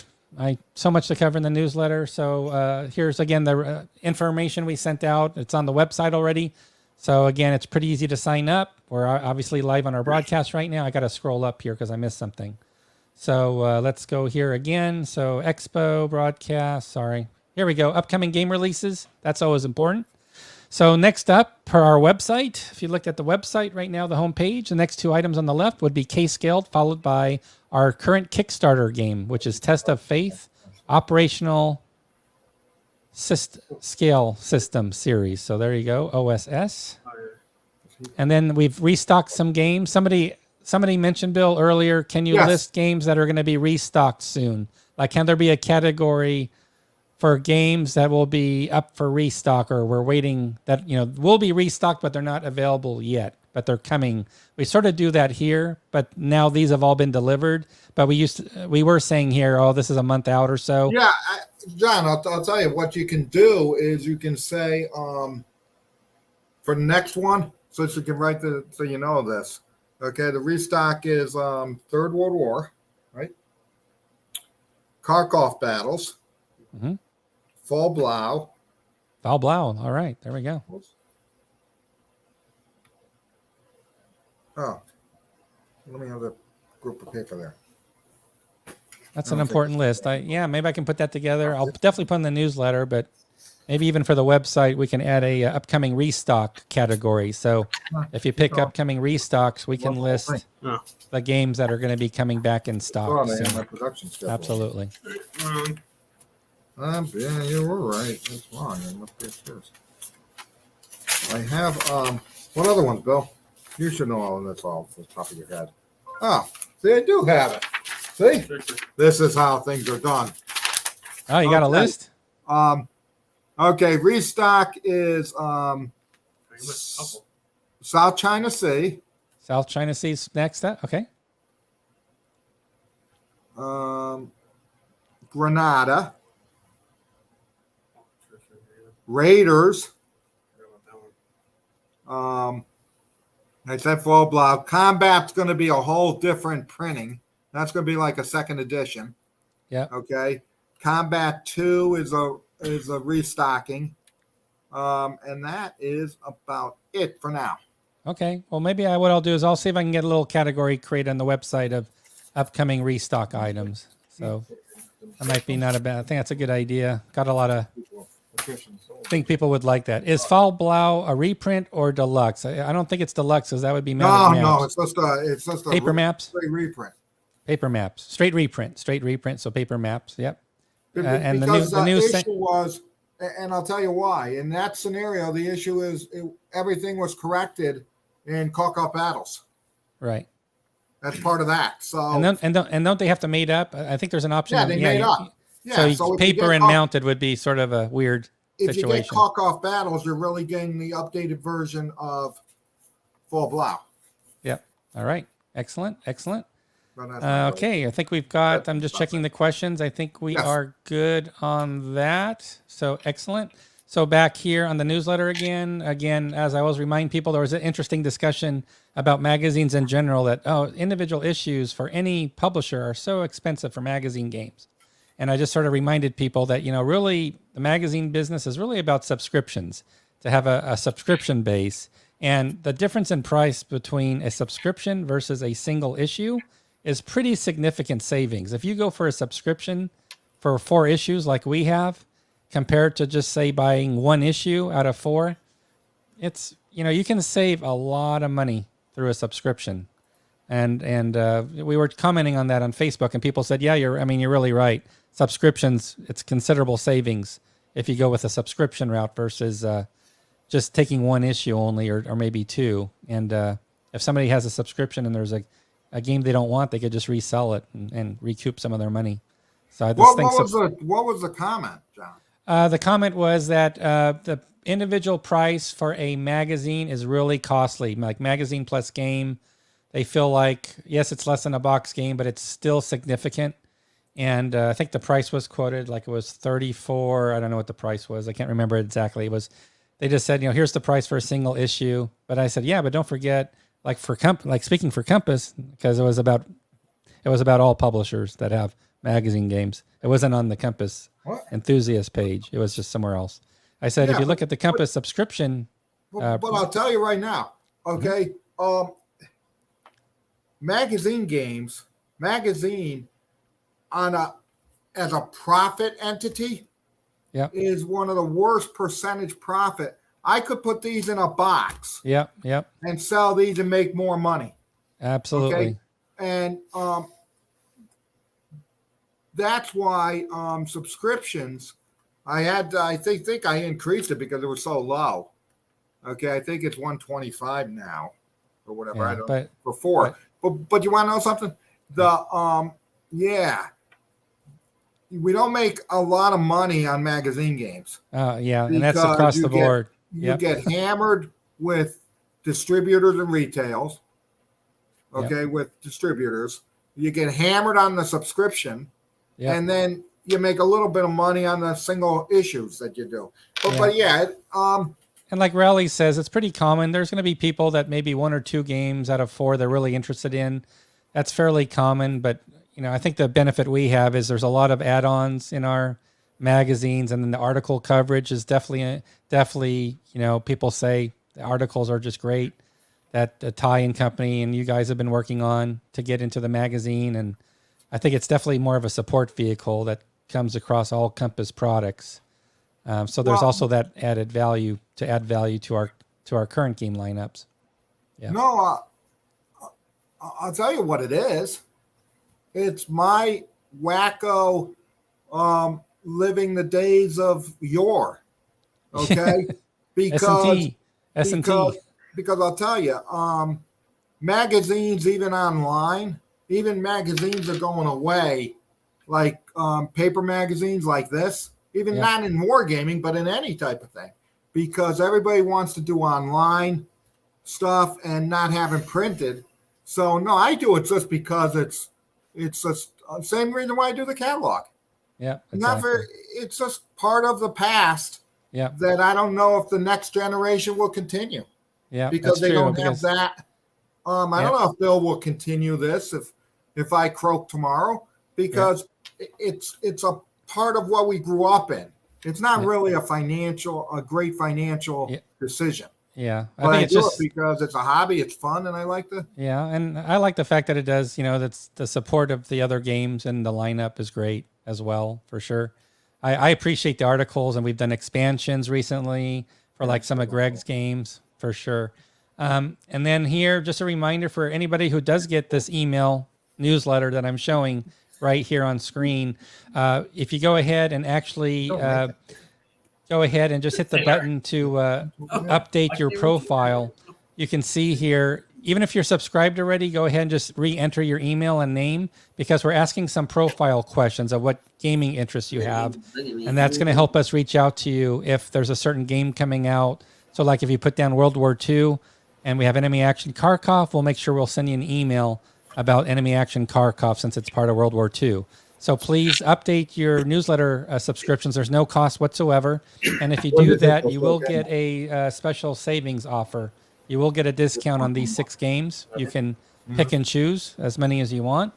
So much to cover in the newsletter. So here's again the information we sent out. It's on the website already. So again, it's pretty easy to sign up. We're obviously live on our broadcast right now. I got to scroll up here because I missed something. So let's go here again. So Expo broadcast. Sorry. Here we go. Upcoming game releases. That's always important. So next up, per our website, if you looked at the website right now, the homepage, the next 2 items on the left would be K-Scaled, followed by our current Kickstarter game, which is Test of Faith, Operational Scale System Series. So there you go, OSS. And then we've restocked some games. Somebody mentioned, Bill, earlier, can you list games that are going to be restocked soon? Like, can there be a category for games that will be up for restock, or we're waiting that, will be restocked, but they're not available yet, but they're coming. We sort of do that here, but now these have all been delivered. But we were saying here, oh, this is a month out or so. Yeah, John, I'll tell you what you can do is you can say for the next one, so you can write so you know this. Okay, the restock is Third World War, right? Kharkov battles. Mm-hmm. Fall Blau. Fall Blau. All right, there we go. Oh, let me have the group of paper there. That's an important list. Maybe I can put that together. I'll definitely put in the newsletter, but maybe even for the website, we can add a upcoming restock category. So if you pick upcoming restocks, we can list the games that are going to be coming back in stock. Oh, they have my production schedule. Absolutely. Yeah, you were right. That's wrong. I must be first. I have what other ones, Bill? You should know all of this off the top of your head. Oh, see, I do have it. See, this is how things are done. Oh, you got a list? Okay, restock is South China Sea. South China Sea's next up. Okay. Granada. Raiders. I said Fall Blau. Combat's going to be a whole different printing. That's going to be like a second edition. Yeah. Okay. Combat 2 is a restocking. And that is about it for now. Okay. Well, maybe what I'll do is I'll see if I can get a little category created on the website of upcoming restock items. So that might be not a bad. I think that's a good idea. Got a lot of. I think people would like that. Is Fall Blau a reprint or deluxe? I don't think it's deluxe, because that would be No, it's just a paper maps. Straight reprint. Paper maps, straight reprint. So paper maps. Yep. And the new issue was, and I'll tell you why. In that scenario, the issue is everything was corrected in Kharkov battles. Right. That's part of that. So and don't they have to made up? I think there's an option. Yeah, they made up. Yeah, so paper and mounted would be sort of a weird situation. If you get Kharkov battles, you're really getting the updated version of Fall Blau. Yep. All right. Excellent. Okay. I think we've got, I'm just checking the questions. I think we are good on that. So excellent. So back here on the newsletter again, as I always remind people, there was an interesting discussion about magazines in general, that, individual issues for any publisher are so expensive for magazine games. And I just sort of reminded people that, really the magazine business is really about subscriptions, to have a subscription base. And the difference in price between a subscription versus a single issue is pretty significant savings. If you go for a subscription for 4 issues like we have, compared to just say buying 1 issue out of 4, it's, you can save a lot of money through a subscription. and we were commenting on that on Facebook, and people said, yeah, you're really right. Subscriptions, it's considerable savings if you go with a subscription route versus just taking one issue only, or maybe two. And if somebody has a subscription and there's a game they don't want, they could just resell it and recoup some of their money. So I just what was the comment, John? the comment was that the individual price for a magazine is really costly, like magazine plus game. They feel like, yes, it's less than a box game, but it's still significant. And I think the price was quoted like it was 34. I don't know what the price was. I can't remember exactly. They just said, here's the price for a single issue. But I said, yeah, but don't forget, like speaking for Compass, because it was about all publishers that have magazine games. It wasn't on the Compass enthusiast page. It was just somewhere else. I said, if you look at the Compass subscription, but I'll tell you right now, okay, magazine as a profit entity, is one of the worst percentage profit. I could put these in a box, and sell these and make more money. Absolutely, okay? And that's why subscriptions. I think I increased it because it was so low. Okay, I think it's 125 now, or whatever. Yeah, I don't know before. But you want to know something? We don't make a lot of money on magazine games. And that's across the board. You get hammered with distributors and retails. Okay, with distributors, you get hammered on the subscription, and then you make a little bit of money on the single issues that you do. And like Raleigh says, it's pretty common. There's going to be people that maybe 1 or 2 games out of 4 they're really interested in. That's fairly common, but I think the benefit we have is there's a lot of add-ons in our magazines, and then the article coverage is definitely, people say the articles are just great that Ty and company and you guys have been working on to get into the magazine. And I think it's definitely more of a support vehicle that comes across all Compass products. So there's also that added value to add value to our current game lineups. Yeah. No, I'll tell you what it is. It's my wacko living the days of yore. Okay? S&T. Because I'll tell you, magazines, even online, magazines are going away, like paper magazines like this, not in wargaming, but in any type of thing, because everybody wants to do online stuff and not having printed. So no, I do it just because it's just the same reason why I do the catalog. Yeah, exactly. It's just part of the past. Yeah, that I don't know if the next generation will continue. Yeah, because they don't have that. I don't know if Bill will continue this if I croak tomorrow, because it's a part of what we grew up in. It's not really a great financial decision. Yeah, I think it's just because it's a hobby, it's fun, and I like the. Yeah, and I like the fact that it does. That's the support of the other games, and the lineup is great as well, for sure. I appreciate the articles, and we've done expansions recently for like some of Greg's games, for sure. And then here, just a reminder for anybody who does get this email newsletter that I'm showing right here on screen. If you go ahead and actually go ahead and just hit the button to update your profile, you can see here, even if you're subscribed already, go ahead and just re-enter your email and name, because we're asking some profile questions of what gaming interests you have. And that's going to help us reach out to you if there's a certain game coming out. So like if you put down World War II and we have Enemy Action Kharkov, we'll make sure we'll send you an email about Enemy Action Kharkov since it's part of World War II. So please update your newsletter subscriptions. There's no cost whatsoever. And if you do that, you will get a special savings offer. You will get a discount on these 6 games. You can pick and choose as many as you want,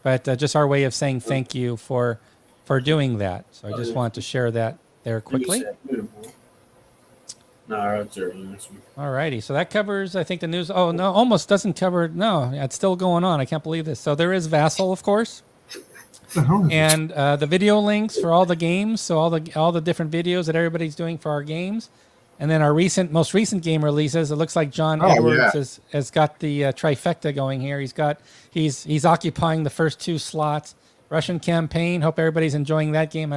but just our way of saying thank you for doing that. So I just wanted to share that there quickly. All righty. So that covers, I think, the news. Oh, no, almost doesn't cover. No, it's still going on. I can't believe this. So there is Vassal, of course. And the video links for all the games. So all the different videos that everybody's doing for our games. And then our most recent game releases, it looks like John Oh, Edwards yeah. has got the trifecta going here. He's occupying the first 2 slots. Russian Campaign. Hope everybody's enjoying that game.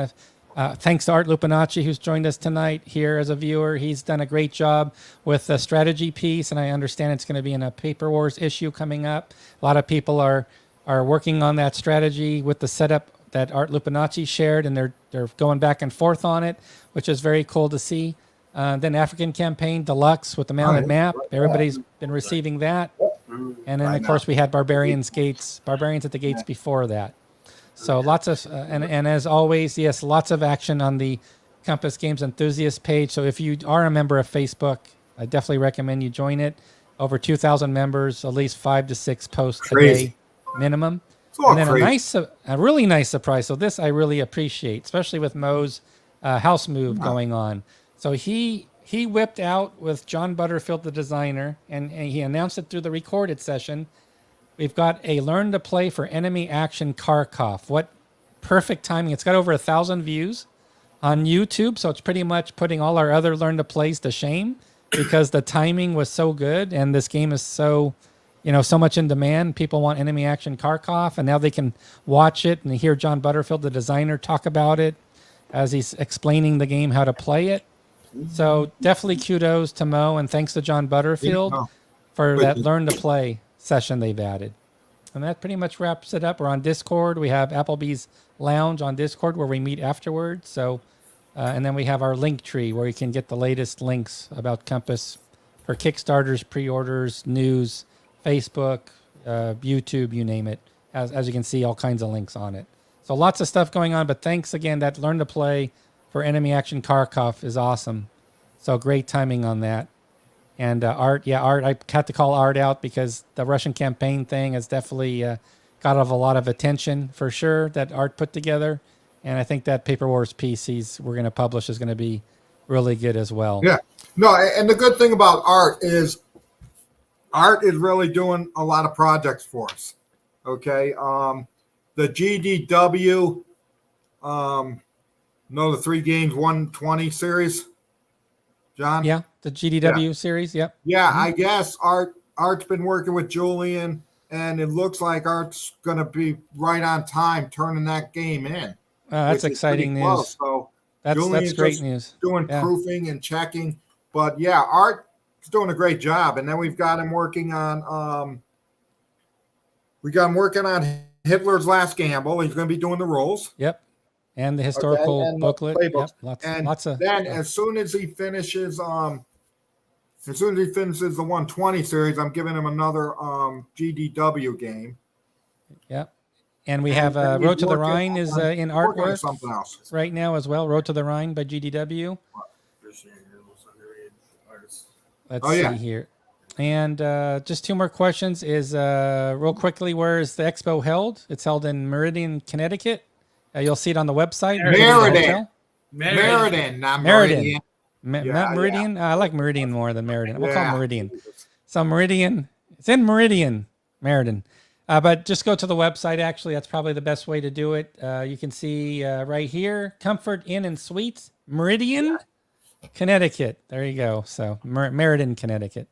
Thanks to Art Lupinacci, who's joined us tonight here as a viewer. He's done a great job with the strategy piece, and I understand it's going to be in a Paper Wars issue coming up. A lot of people are working on that strategy with the setup that Art Lupinacci shared, and they're going back and forth on it, which is very cool to see. Then African Campaign Deluxe with the mounted map. Everybody's been receiving that. And then, of course, we had Barbarians at the Gates before that. So lots of, and as always, yes, lots of action on the Compass Games Enthusiast page. So if you are a member of Facebook, I definitely recommend you join it. Over 2,000 members, at least 5 to 6 posts a day minimum. And then a really nice surprise. So this I really appreciate, especially with Mo's house move going on. So he whipped out with John Butterfield, the designer, and he announced it through the recorded session. We've got a Learn to Play for Enemy Action Kharkov. What perfect timing. It's got over 1,000 views on YouTube, so it's pretty much putting all our other Learn to Plays to shame because the timing was so good and this game is so much in demand. People want Enemy Action Kharkov, and now they can watch it and hear John Butterfield, the designer, talk about it as he's explaining the game, how to play it. So definitely kudos to Mo, and thanks to John Butterfield for that Learn to Play session they've added. And that pretty much wraps it up. We're on Discord. We have Applebee's Lounge on Discord where we meet afterwards. So, and then we have our link tree where you can get the latest links about Compass for Kickstarters, pre-orders, news, Facebook, YouTube, you name it. As you can see, all kinds of links on it. So lots of stuff going on, but thanks again. That Learn to Play for Enemy Action Kharkov is awesome. So great timing on that. And Art, I had to call Art out because the Russian Campaign thing has definitely got a lot of attention for sure that Art put together. And I think that Paper Wars piece we're going to publish is going to be really good as well. Yeah. No, and the good thing about Art is really doing a lot of projects for us. Okay. The GDW, the 3 games 120 series, John? Yeah, the GDW series, yep. Yeah, I guess Art's been working with Julian, and it looks like Art's going to be right on time turning that game in. That's exciting news. So that's great news. Doing proofing and checking. But, yeah, Art's doing a great job. And then we've got him working on Hitler's Last Gamble. He's going to be doing the rules. Yep. And the historical booklet. Yep. Lots of. Then as soon as he finishes the 120 series, I'm giving him another GDW game. Yep. And we have Road to the Rhine is in artwork right now as well. Road to the Rhine by GDW. Let's see here. And just 2 more questions is real quickly, where is the expo held? It's held in Meridian, Connecticut. You'll see it on the website. Meriden, not Meridian. Not Meridian. I like Meridian more than Meriden. We'll call it Meridian. So Meridian, it's in Meriden. But just go to the website. Actually, that's probably the best way to do it. You can see right here, Comfort Inn and Suites, Meridian, Connecticut. There you go. So Meriden, Connecticut.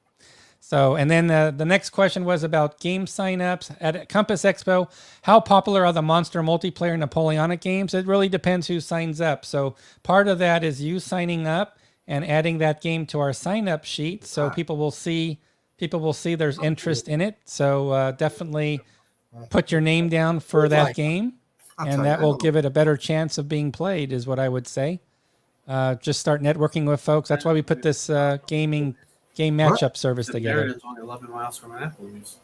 So, and then the next question was about game signups at Compass Expo. How popular are the Monster multiplayer Napoleonic games? It really depends who signs up. So part of that is you signing up and adding that game to our sign up sheet. So people will see there's interest in it. So definitely put your name down for that game, and that will give it a better chance of being played is what I would say. Just start networking with folks. That's why we put this game matchup service together. It's only 11 miles from Applebee's.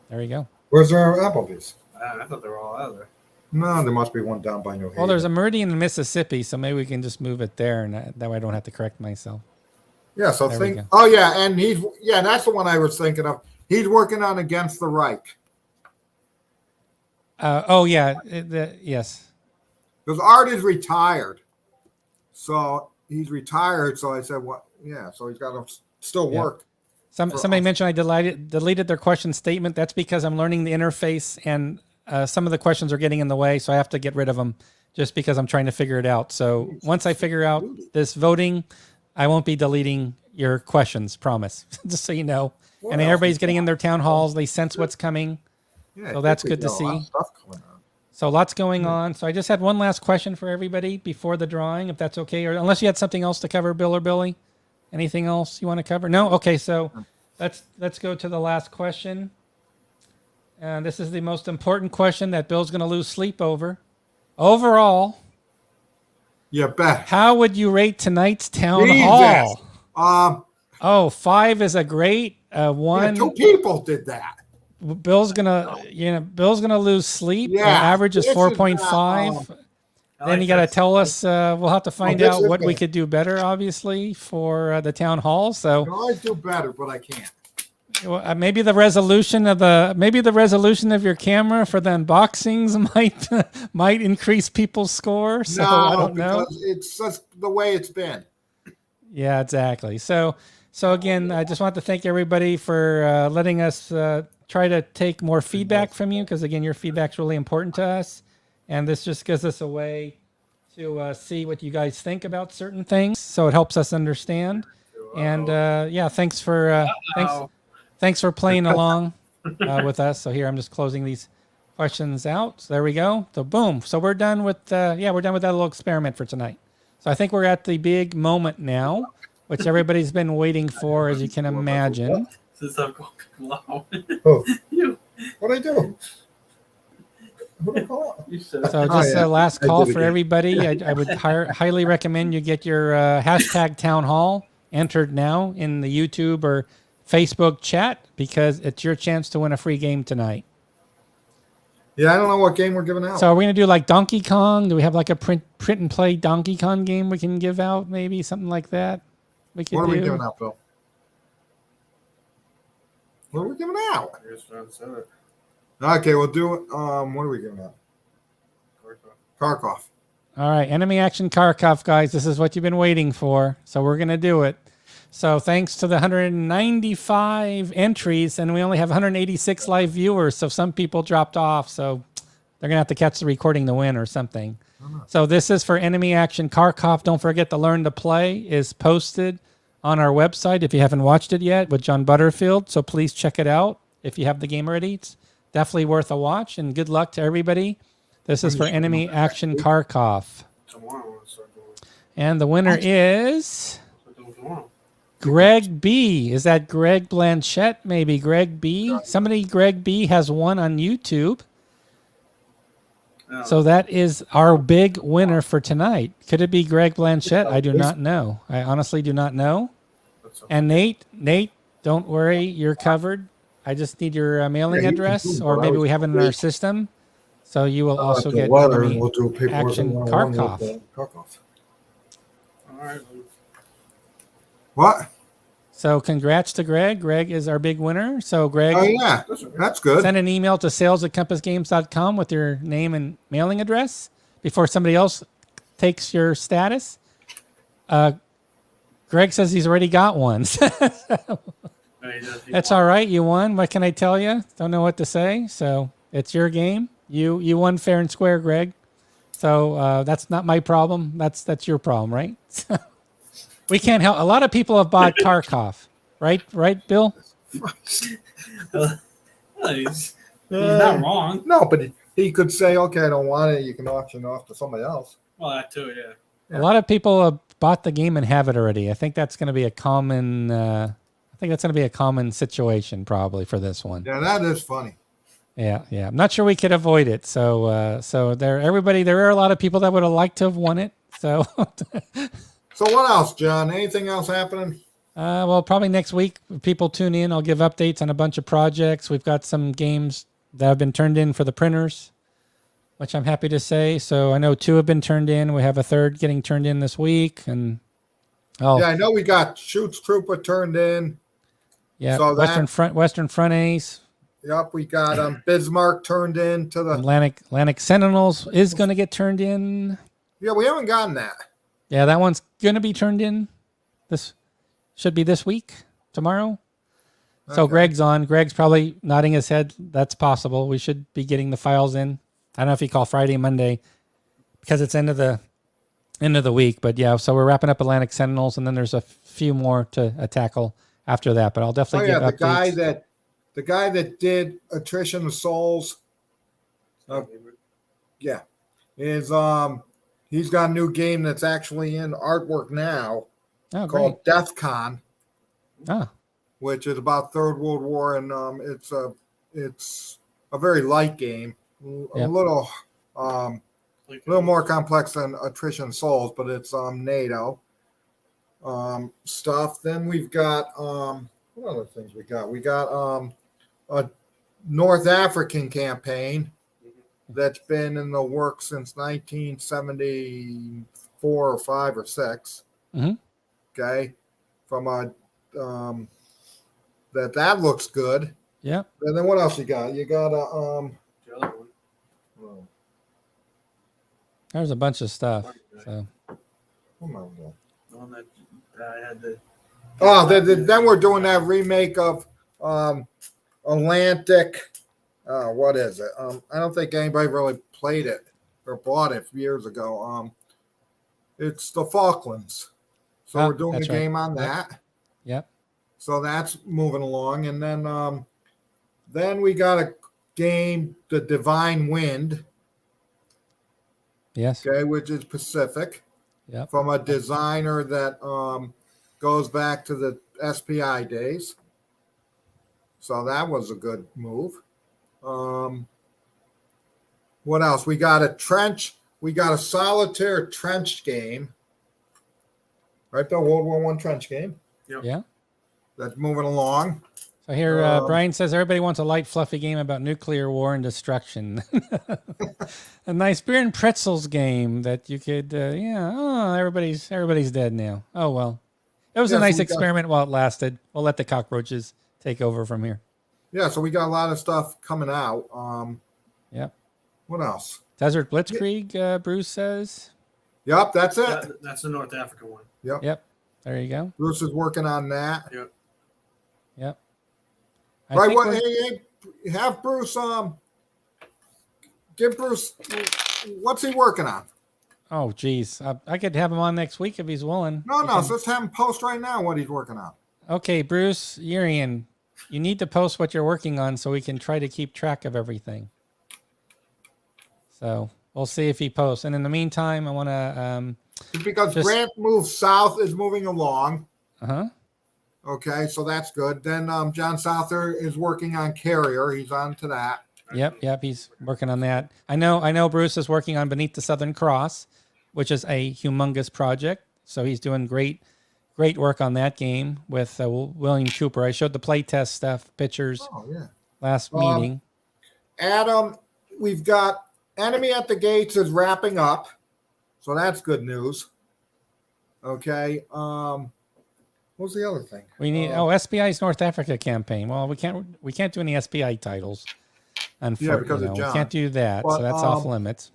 There you go. Where's our Applebee's? I thought they were all out there. No, there must be one down by New Haven. Well, there's a Meridian in Mississippi, so maybe we can just move it there, and that way I don't have to correct myself. Yeah, so oh yeah, and that's the one I was thinking of. He's working on Against the Reich. Yes. Because Art is retired. So he's retired, so I said, what? Yeah, so he's got to still work. Somebody mentioned I deleted their question statement. That's because I'm learning the interface, and some of the questions are getting in the way, so I have to get rid of them just because I'm trying to figure it out. So once I figure out this voting I won't be deleting your questions, promise. Just so you know. What And else everybody's we getting got? in their town halls. They sense what's coming. Yeah, So I that's think we good to got a lot of see. stuff coming on. So lots going on. So I just had one last question for everybody before the drawing, if that's okay, or unless you had something else to cover, Bill or Billy. Anything else you want to cover? No? Okay, so let's go to the last question. And this is the most important question that Bill's going to lose sleep over. Overall, You bet. how would you rate tonight's town Jesus. hall? Um, 5 is a great. yeah, 1, 2 people did that. Bill's gonna lose sleep. Yeah, Average is this is, 4.5. Then you got to tell us. We'll have to find this out is what we good. could do better, obviously, for the town hall. I So can always do better, but I can't. maybe the resolution of your camera for the unboxings might increase people's score. So No, I don't know. because it's just the way it's been. Yeah, exactly. So again, I just want to thank everybody for letting us try to take more feedback from you, because again, your feedback's really important to us, and this just gives us a way to see what you guys think about certain things. So it helps us understand. And yeah, thanks for thanks for playing along with us. So here, I'm just closing these questions out. So there we go. So boom. So we're done with we're done with that little experiment for tonight. So I think we're at the big moment now, which everybody's been waiting for, as you can imagine. Since I've gone low. Oh, You. what'd I do? What did I call it? You said. So just yeah. a last I call did for again. everybody. I would highly recommend you get your hashtag town hall entered now in the YouTube or Facebook chat, because it's your chance to win a free game tonight. Yeah, I don't know what game we're giving out. So are we going to do like Donkey Kong? Do we have like a print and play Donkey Kong game we can give out? Maybe something like that we could What are do. we giving out, Bill? What are we giving out? I guess I said it. Okay, we'll do it. What are we giving out? Kharkov. All right, Enemy Action Kharkov, guys. This is what you've been waiting for. So we're going to do it. So thanks to the 195 entries, and we only have 186 live viewers, so some people dropped off. So they're going to have to catch the recording to win or something. So this is for Enemy Action Kharkov. Don't forget to Learn to Play is posted on our website if you haven't watched it yet with John Butterfield. So please check it out if you have the game already. It's definitely worth a watch, and good luck to everybody. This is for Enemy Action Kharkov. Tomorrow I'm gonna start doing. And the winner is Start doing tomorrow. Greg B. Is that Greg Blanchette? Maybe Greg B. Somebody, Greg B, has one on YouTube. Yeah. So that is our big winner for tonight. Could it be Greg Blanchette? I do not know. I honestly do not know. That's okay. And Nate, don't worry, you're covered. I just need your mailing Yeah, you can address, do or what I maybe was we have it in our system. So you will also The get weather, Enemy and we'll do paperwork Action and Kharkov. Kharkov. All right. What? So congrats to Greg. Greg is our big winner. So Greg, Oh yeah, that's good. send an email to sales@compassgames.com with your name and mailing address before somebody else takes your status. Greg says he's already got one. That's all right. You won. What can I tell you? Don't know what to say. So it's your game. You won fair and square, Greg. So that's not my problem. That's your problem, right? We can't help. A lot of people have bought Kharkov, right? Right, Bill? He's not wrong. No, but he could say, "Okay, I don't want it. You can auction it off to somebody else." Well, that too, yeah. Yeah. A lot of people have bought the game and have it already. I think that's going to be a common. I think that's going to be a common situation probably for this one. Yeah, that is funny. Yeah. I'm not sure we could avoid it. So there are a lot of people that would have liked to have won it. So So what else, John? Anything else happening? well, probably next week, if people tune in, I'll give updates on a bunch of projects. We've got some games that have been turned in for the printers, which I'm happy to say. So I know 2 have been turned in. We have a 3rd getting turned in this week. And Yeah, I know we got Shoots Trooper turned in. yeah, So Western Front Ace, Yep, we got Bismarck turned in to the. Atlantic Sentinels is going to get turned in. Yeah, we haven't gotten that. Yeah, that one's going to be turned in. This should be this week, tomorrow. So Okay. Greg's on. Greg's probably nodding his head. That's possible. We should be getting the files in. I don't know if you call Friday, Monday, because it's end of the end of the week. But yeah, so we're wrapping up Atlantic Sentinels, and then there's a few more to tackle after that. But I'll Oh definitely yeah, give updates. the guy that did Attrition of Souls, yeah, is he's got a new game that's actually in artwork now Oh, great. called Death Con, Ah, which is about Third World War, and it's a very light game, a Yep. little more complex than Attrition Souls, but it's NATO stuff. Then we've got what other things we got? We got a North African campaign that's been in the works since 1974 or 5 or 6. Mhm. Okay, from a that looks good. Yep. And then what else you got? You got a The other one. There's a bunch of stuff. So what am I doing? The one that I had the. Oh, then we're doing that remake of Atlantic. What is it? I don't think anybody really played it or bought it years ago. It's the Falklands. So Oh, we're doing a that's right. game on Yep. that. Yep. So that's moving along. And then we got a game, The Divine Wind, Yes. okay, which is Pacific, Yep. from a designer that goes back to the SPI days. So that was a good move. What else? We got a trench. We got a solitaire trench game. Right, the World War I trench game. Yeah. That's moving along. So here, Brian says everybody wants a light, fluffy game about nuclear war and destruction. A nice beer and pretzels game that you could, everybody's dead now. Oh well, it was a Yeah, so nice we got- experiment while it lasted. We'll let the cockroaches take over from here. Yeah, so we got a lot of stuff coming out. Yep. What else? Desert Blitzkrieg, Bruce says. Yep, that's it. That's the North Africa one. Yep. There you go. Bruce is working on that. Yep. Yep. I Right. think What? we're- Hey, have Bruce. Give Bruce. What's he working on? Oh, geez. I could have him on next week if he's willing. No, We no. can- So let's have him post right now what he's working on. Okay, Bruce Urian, you need to post what you're working on so we can try to keep track of everything. So we'll see if he posts. And in the meantime, I want to. Because Just- Grant moves south is moving along. Uh-huh. Okay, so that's good. Then John Souther is working on Carrier. He's on to that. Yep. He's working on that. I know Bruce is working on Beneath the Southern Cross, which is a humongous project. So he's doing great work on that game with William Cooper. I showed the playtest stuff, pictures Oh yeah. last meeting. Adam, we've got Enemy at the Gates is wrapping up. So that's good news. Okay. What's the other thing? We need SPI's North Africa campaign. Well, we can't do any SPI titles. Because of we John. can't do that, But, so that's off limits.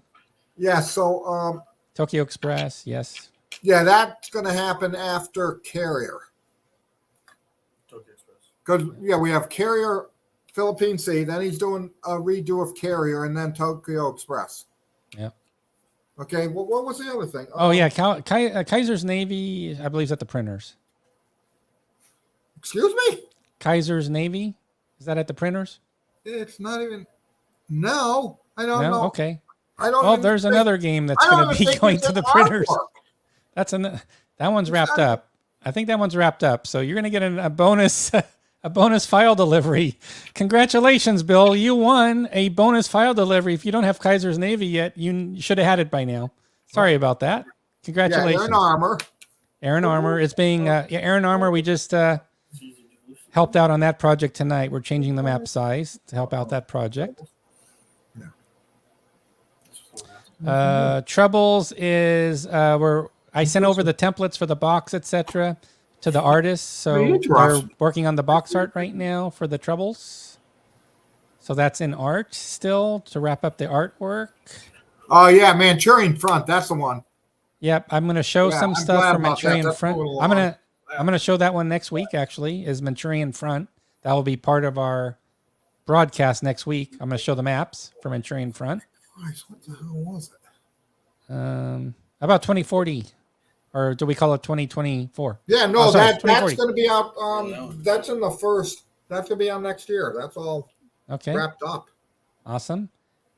Yeah, so Tokyo Express, yes. yeah, that's gonna happen after Carrier. Tokyo Express. Because we have Carrier Philippine Sea, then he's doing a redo of Carrier and then Tokyo Express. Yep. Okay, well, what was the other thing? Oh yeah, Kaiser's Navy, I believe, is at the printers. Excuse me? Kaiser's Navy, is that at the printers? It's not even. No, I don't No, know. okay. I don't. Well, even there's think- another game that's I don't going to even be think going it's to the in printers. artwork. That one's wrapped up. I think that one's wrapped up. So you're going to get a bonus file delivery. Congratulations, Bill! You won a bonus file delivery. If you don't have Kaiser's Navy yet, you should have had it by now. Sorry about that. Yeah, Congratulations, Aaron Armour. Aaron Armour. It's being Aaron Armour. We just helped out on that project tonight. We're changing the map size to help out that project. Troubles is I sent over the templates for the box, etc., to the artists. So they're Interesting. working on the box art right now for the Troubles. So that's in art still to wrap up the artwork. Oh yeah, Manchurian Front. That's the one. Yep, I'm going to show Yeah, some I'm stuff glad for about that. Manchurian That's Front. moving I'm along. gonna show that one next week. Actually, is Manchurian Front. That will be part of our broadcast next week. I'm going to show the maps for Manchurian Front. Christ, what the hell was it? How about 2040? Or do we call it 2024? Yeah, no, Oh, sorry, that's 2040. going to be out. That's in the first. That's going to be out next year. That's all Okay. wrapped up. Awesome.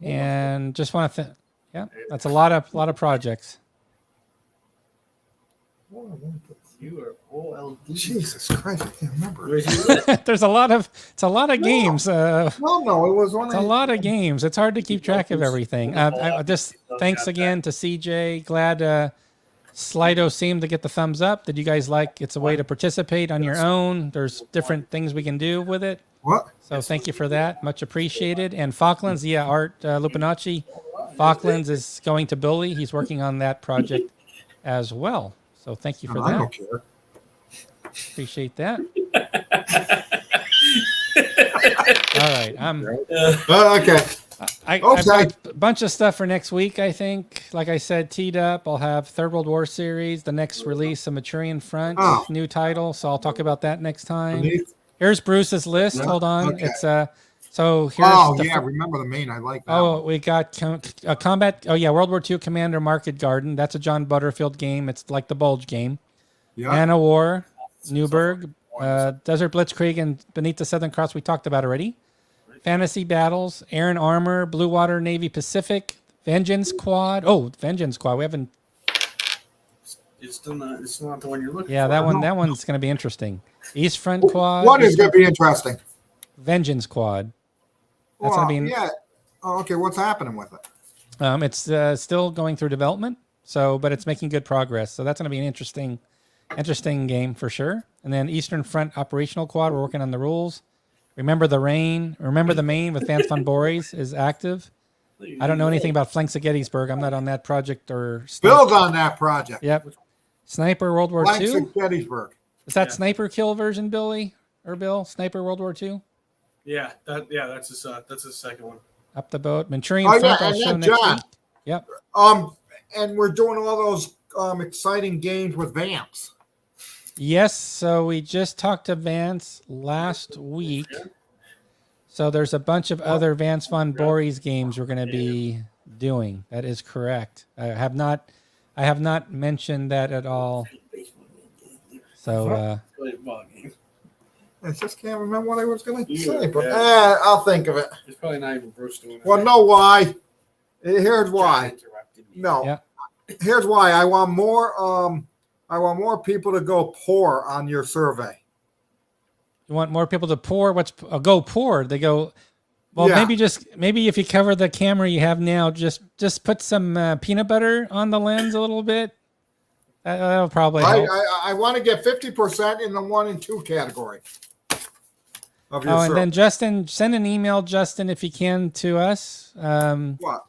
And just want to, yeah, that's a lot of projects. You are OLD. Jesus Christ, I can't remember. There's it's a lot of games. No, it was one. It's a lot of games. It's hard to keep track of everything. I just thanks again to CJ. Glad Slido seemed to get the thumbs up. Did you guys like? It's a way to participate on your own. There's different things we can do with it. What? So thank you for that. Much appreciated. And Falklands, yeah, Art Lupinacci. Falklands is going to Billy. He's working on that project as well. So thank you for that. I don't care. Appreciate that. All right. Okay. I've got a bunch of stuff for next week, I think. Like I said, teed up. I'll have Third World War series, the next release of Maturian Front, new title. So I'll talk about that next time. Here's Bruce's list. Yeah, Hold on. okay. It's so here's remember the main. I like that. Oh, we got a combat. Oh yeah, World War II Commander Market Garden. That's a John Butterfield game. It's like the Bulge game. Yeah. Anna War, Newburgh, Desert Blitzkrieg, and Beneath the Southern Cross. We talked about already. Fantasy Battles, Air and Armor, Blue Water Navy Pacific, Vengeance Quad. Oh, Vengeance Quad. We haven't. It's still not the one you're looking for. Yeah, that one's going to be interesting. East Front Quad. What is going to be interesting? Vengeance Quad. That's Well, going to be. Yeah. Oh, okay. What's happening with it? It's still going through development. but it's making good progress. So that's going to be an interesting game for sure. And then Eastern Front Operational Quad, we're working on the rules. Remember the Main with Vance von Boris is active. I don't know anything about Flanks of Gettysburg. I'm not on that project or Bill's on that project. Yep. Sniper World War Flanks II. of Gettysburg. Is that Sniper Kill version, Billy or Bill? Sniper World War II. Yeah, that's the second one. Up the boat. Manchurian Front. I'll show next John. week. Yep. And we're doing all those exciting games with Vance. Yes, so we just talked to Vance last week. So there's a bunch of other Vance von Boris games we're going to be doing. That is correct. I have not mentioned that at all. So I just can't remember what I was going to say, but I'll think of it. It's probably not even Bruce doing it. Well, know why? Here's why. No. Yeah. Here's why. I want more people to go pour on your survey. you want more people to pour? Go pour? They go. Well, Yeah. maybe if you cover the camera you have now, just put some peanut butter on the lens a little bit. That'll probably help. I want to get 50% in the 1 and 2 category. Of your And survey. then Justin, send an email, Justin, if you can, to us.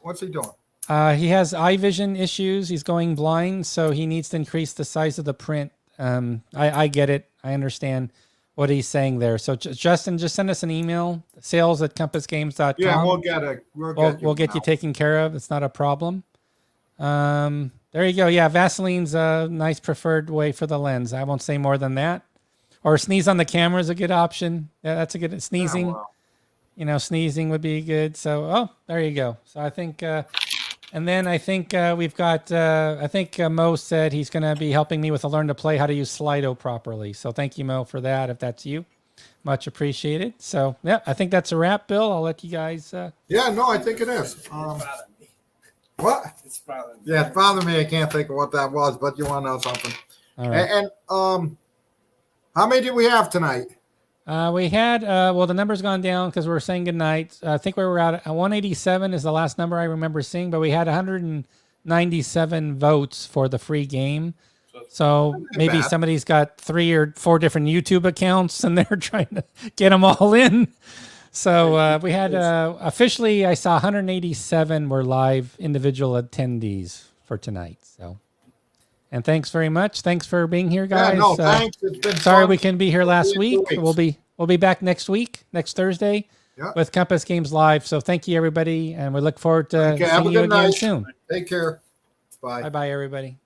What's he doing? He has eye vision issues. He's going blind, so he needs to increase the size of the print. I get it. I understand what he's saying there. So Justin, just send us an email, sales@compassgames.com. Yeah, we'll get it. We'll get you taken care of. It's not a problem. There you go. Yeah, Vaseline's a nice preferred way for the lens. I won't say more than that. Or sneeze on the camera is a good option. Yeah, that's a good sneezing. Oh, wow. Sneezing would be good. So, there you go. So I think, and then I think we've got, Mo said he's going to be helping me with a learn to play how to use Slido properly. So thank you, Mo, for that. If that's you, much appreciated. So yeah, I think that's a wrap, Bill. I'll let you guys. Yeah, no, I think it is. What? It's bothering me. Yeah, it bothered me. I can't think of what that was, but you want to know something. All right. And how many did we have tonight? We had, the number's gone down because we're saying goodnight. I think we were at 187 is the last number I remember seeing, but we had 197 votes for the free game. So maybe bad. somebody's got 3 or 4 different YouTube accounts and they're trying to get them all in. So we had officially, I saw 187 were live individual attendees for tonight. So, and thanks very much. Thanks for being here, guys. Yeah, no, thanks. It's been Sorry fun. we couldn't be here last week. Weeks. We'll be back next Thursday, Yeah. with Compass Games Live. So thank you, everybody, and we look forward to Okay, have a seeing you good again night. soon. Take care. Bye. Bye, everybody.